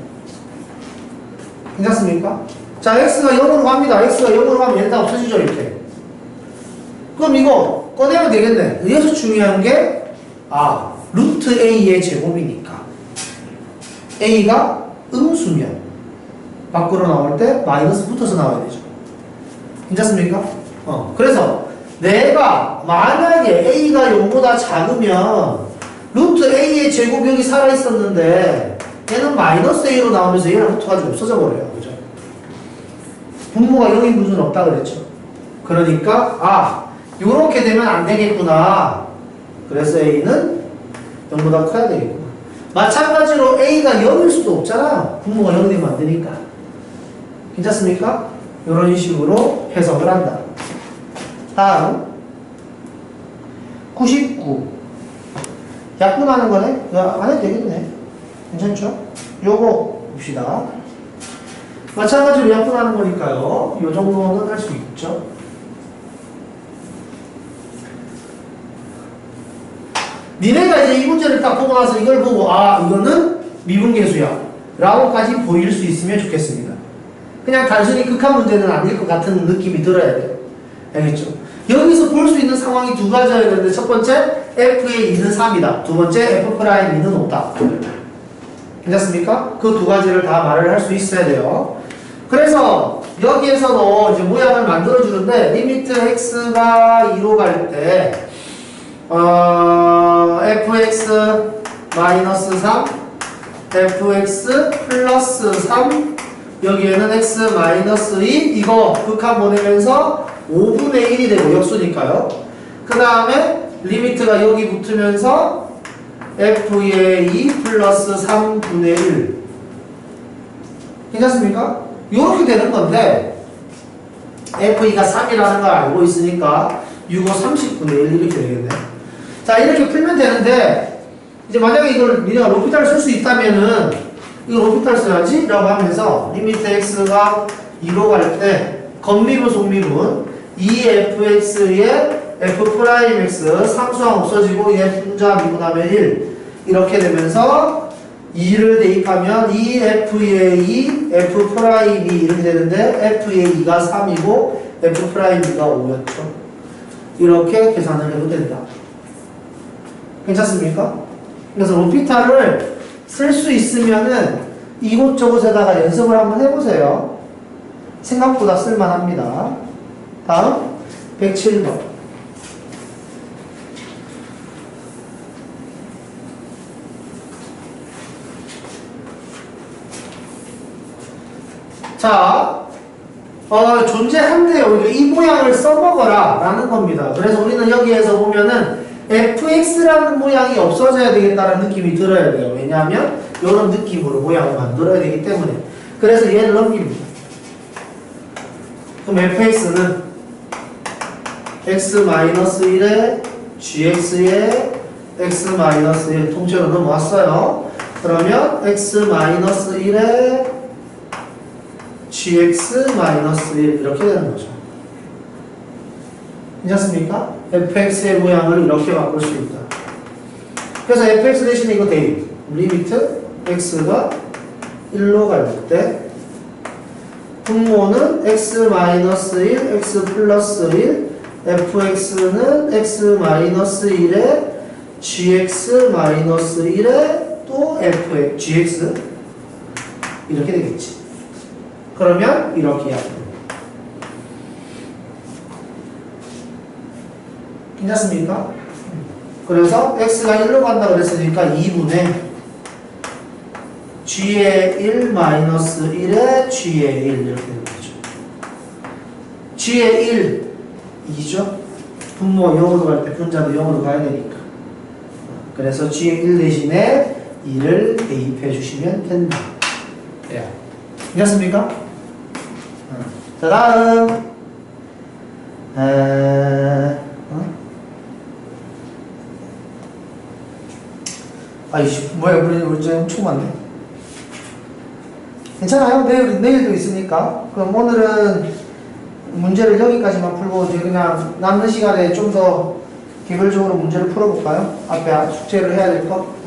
괜찮습니까? 자, x가 0으로 갑니다. x가 0으로 가면 얘는 다 없어지죠, 이렇게. 그럼 이거 꺼내면 되겠네. 여기서 중요한 게 루트 a의 제곱이니까 a가 음수면 밖으로 나올 때 마이너스 붙어서 나와야 되죠. 괜찮습니까? 그래서 내가 만약에 a가 0보다 작으면 루트 a의 제곱이 여기 살아있었는데 얘는 마이너스 a로 나오면서 얘랑 붙어가지고 없어져 버려요. 그죠? 분모가 0인 분수는 없다 그랬죠. 그러니까 요렇게 되면 안 되겠구나. 그래서 a는 0보다 커야 되겠구나. 마찬가지로 a가 0일 수도 없잖아. 분모가 0이 되면 안 되니까. 괜찮습니까? 이런 식으로 해석을 한다. 다음 99. 약분하는 거네? 안 해도 되겠네. 괜찮죠? 요거 봅시다. 마찬가지로 약분하는 거니까요. 요 정도는 할 수 있죠. 니네가 이제 이 문제를 딱 보고 나서 이걸 보고 이거는 미분계수야 라고까지 보일 수 있으면 좋겠습니다. 그냥 단순히 극한 문제는 아닐 것 같은 느낌이 들어야 돼요. 알겠죠? 여기서 볼 수 있는 상황이 두 가지여야 되는데 첫 번째 f의 2는 3이다. 두 번째 f'2는 5다. 괜찮습니까? 그 두 가지를 다 말을 할 수 있어야 돼요. 그래서 여기에서도 이제 모양을 만들어 주는데 리미트 x가 2로 갈 때 fx 마이너스 3 fx 플러스 3 여기에는 x 마이너스 2 이거 극한 보내면서 5분의 1이 되고 역수니까요. 그 다음에 리미트가 여기 붙으면서 f의 2 플러스 3분의 1 괜찮습니까? 이렇게 되는 건데 f가 3이라는 걸 알고 있으니까 6, 5, 30분의 1 이렇게 되겠네. 자, 이렇게 풀면 되는데 이제 만약에 이걸 니네가 로피탈을 쓸 수 있다면은 이거 로피탈 써야지 라고 하면서 리미트 x가 2로 갈 때 건미분 속미분 2fx의 f'x 상수항 없어지고 얘 분자 미분하면 1 이렇게 되면서 2를 대입하면 2f의 2 f'이 이렇게 되는데 f의 2가 3이고 f'가 5였죠. 이렇게 계산을 해도 된다. 괜찮습니까? 그래서 로피탈을 쓸 수 있으면은 이곳저곳에다가 연습을 한번 해보세요. 생각보다 쓸만합니다. 다음 107번. 자, 존재한대요. 그러니까 이 모양을 써먹어라 라는 겁니다. 그래서 우리는 여기에서 보면은 fx라는 모양이 없어져야 되겠다는 느낌이 들어야 돼요. 왜냐하면 이런 느낌으로 모양을 만들어야 되기 때문에. 그래서 얘를 넘깁니다. 그럼 fx는 x-1에 gx에 x-1 통째로 넘어왔어요. 그러면 x-1에 gx-1 이렇게 되는 거죠. 괜찮습니까? fx의 모양을 이렇게 바꿀 수 있다. 그래서 fx 대신에 이거 대입. 리미트 x가 1로 갈 때 분모는 x-1, x 플러스 1, fx는 x-1에 gx-1에 또 fx, gx 이렇게 되겠지. 그러면 이렇게 해야 됩니다. 괜찮습니까? 그래서 x가 1로 간다 그랬으니까 2분의 g의 1 마이너스 1에 g의 1 이렇게 되는 거죠. g의 1 2죠. 분모 0으로 갈 때 분자도 0으로 가야 되니까. 그래서 g의 1 대신에 2를 대입해 주시면 된다. 예. 괜찮습니까? 자, 다음. 아이씨, 뭐야, 우리 문제 엄청 많네. 괜찮아요? 내일도 있으니까. 그럼 오늘은 문제를 여기까지만 풀고, 이제 그냥 남는 시간에 좀 더 개별적으로 문제를 풀어볼까요? 앞에 숙제를 해야 될 거?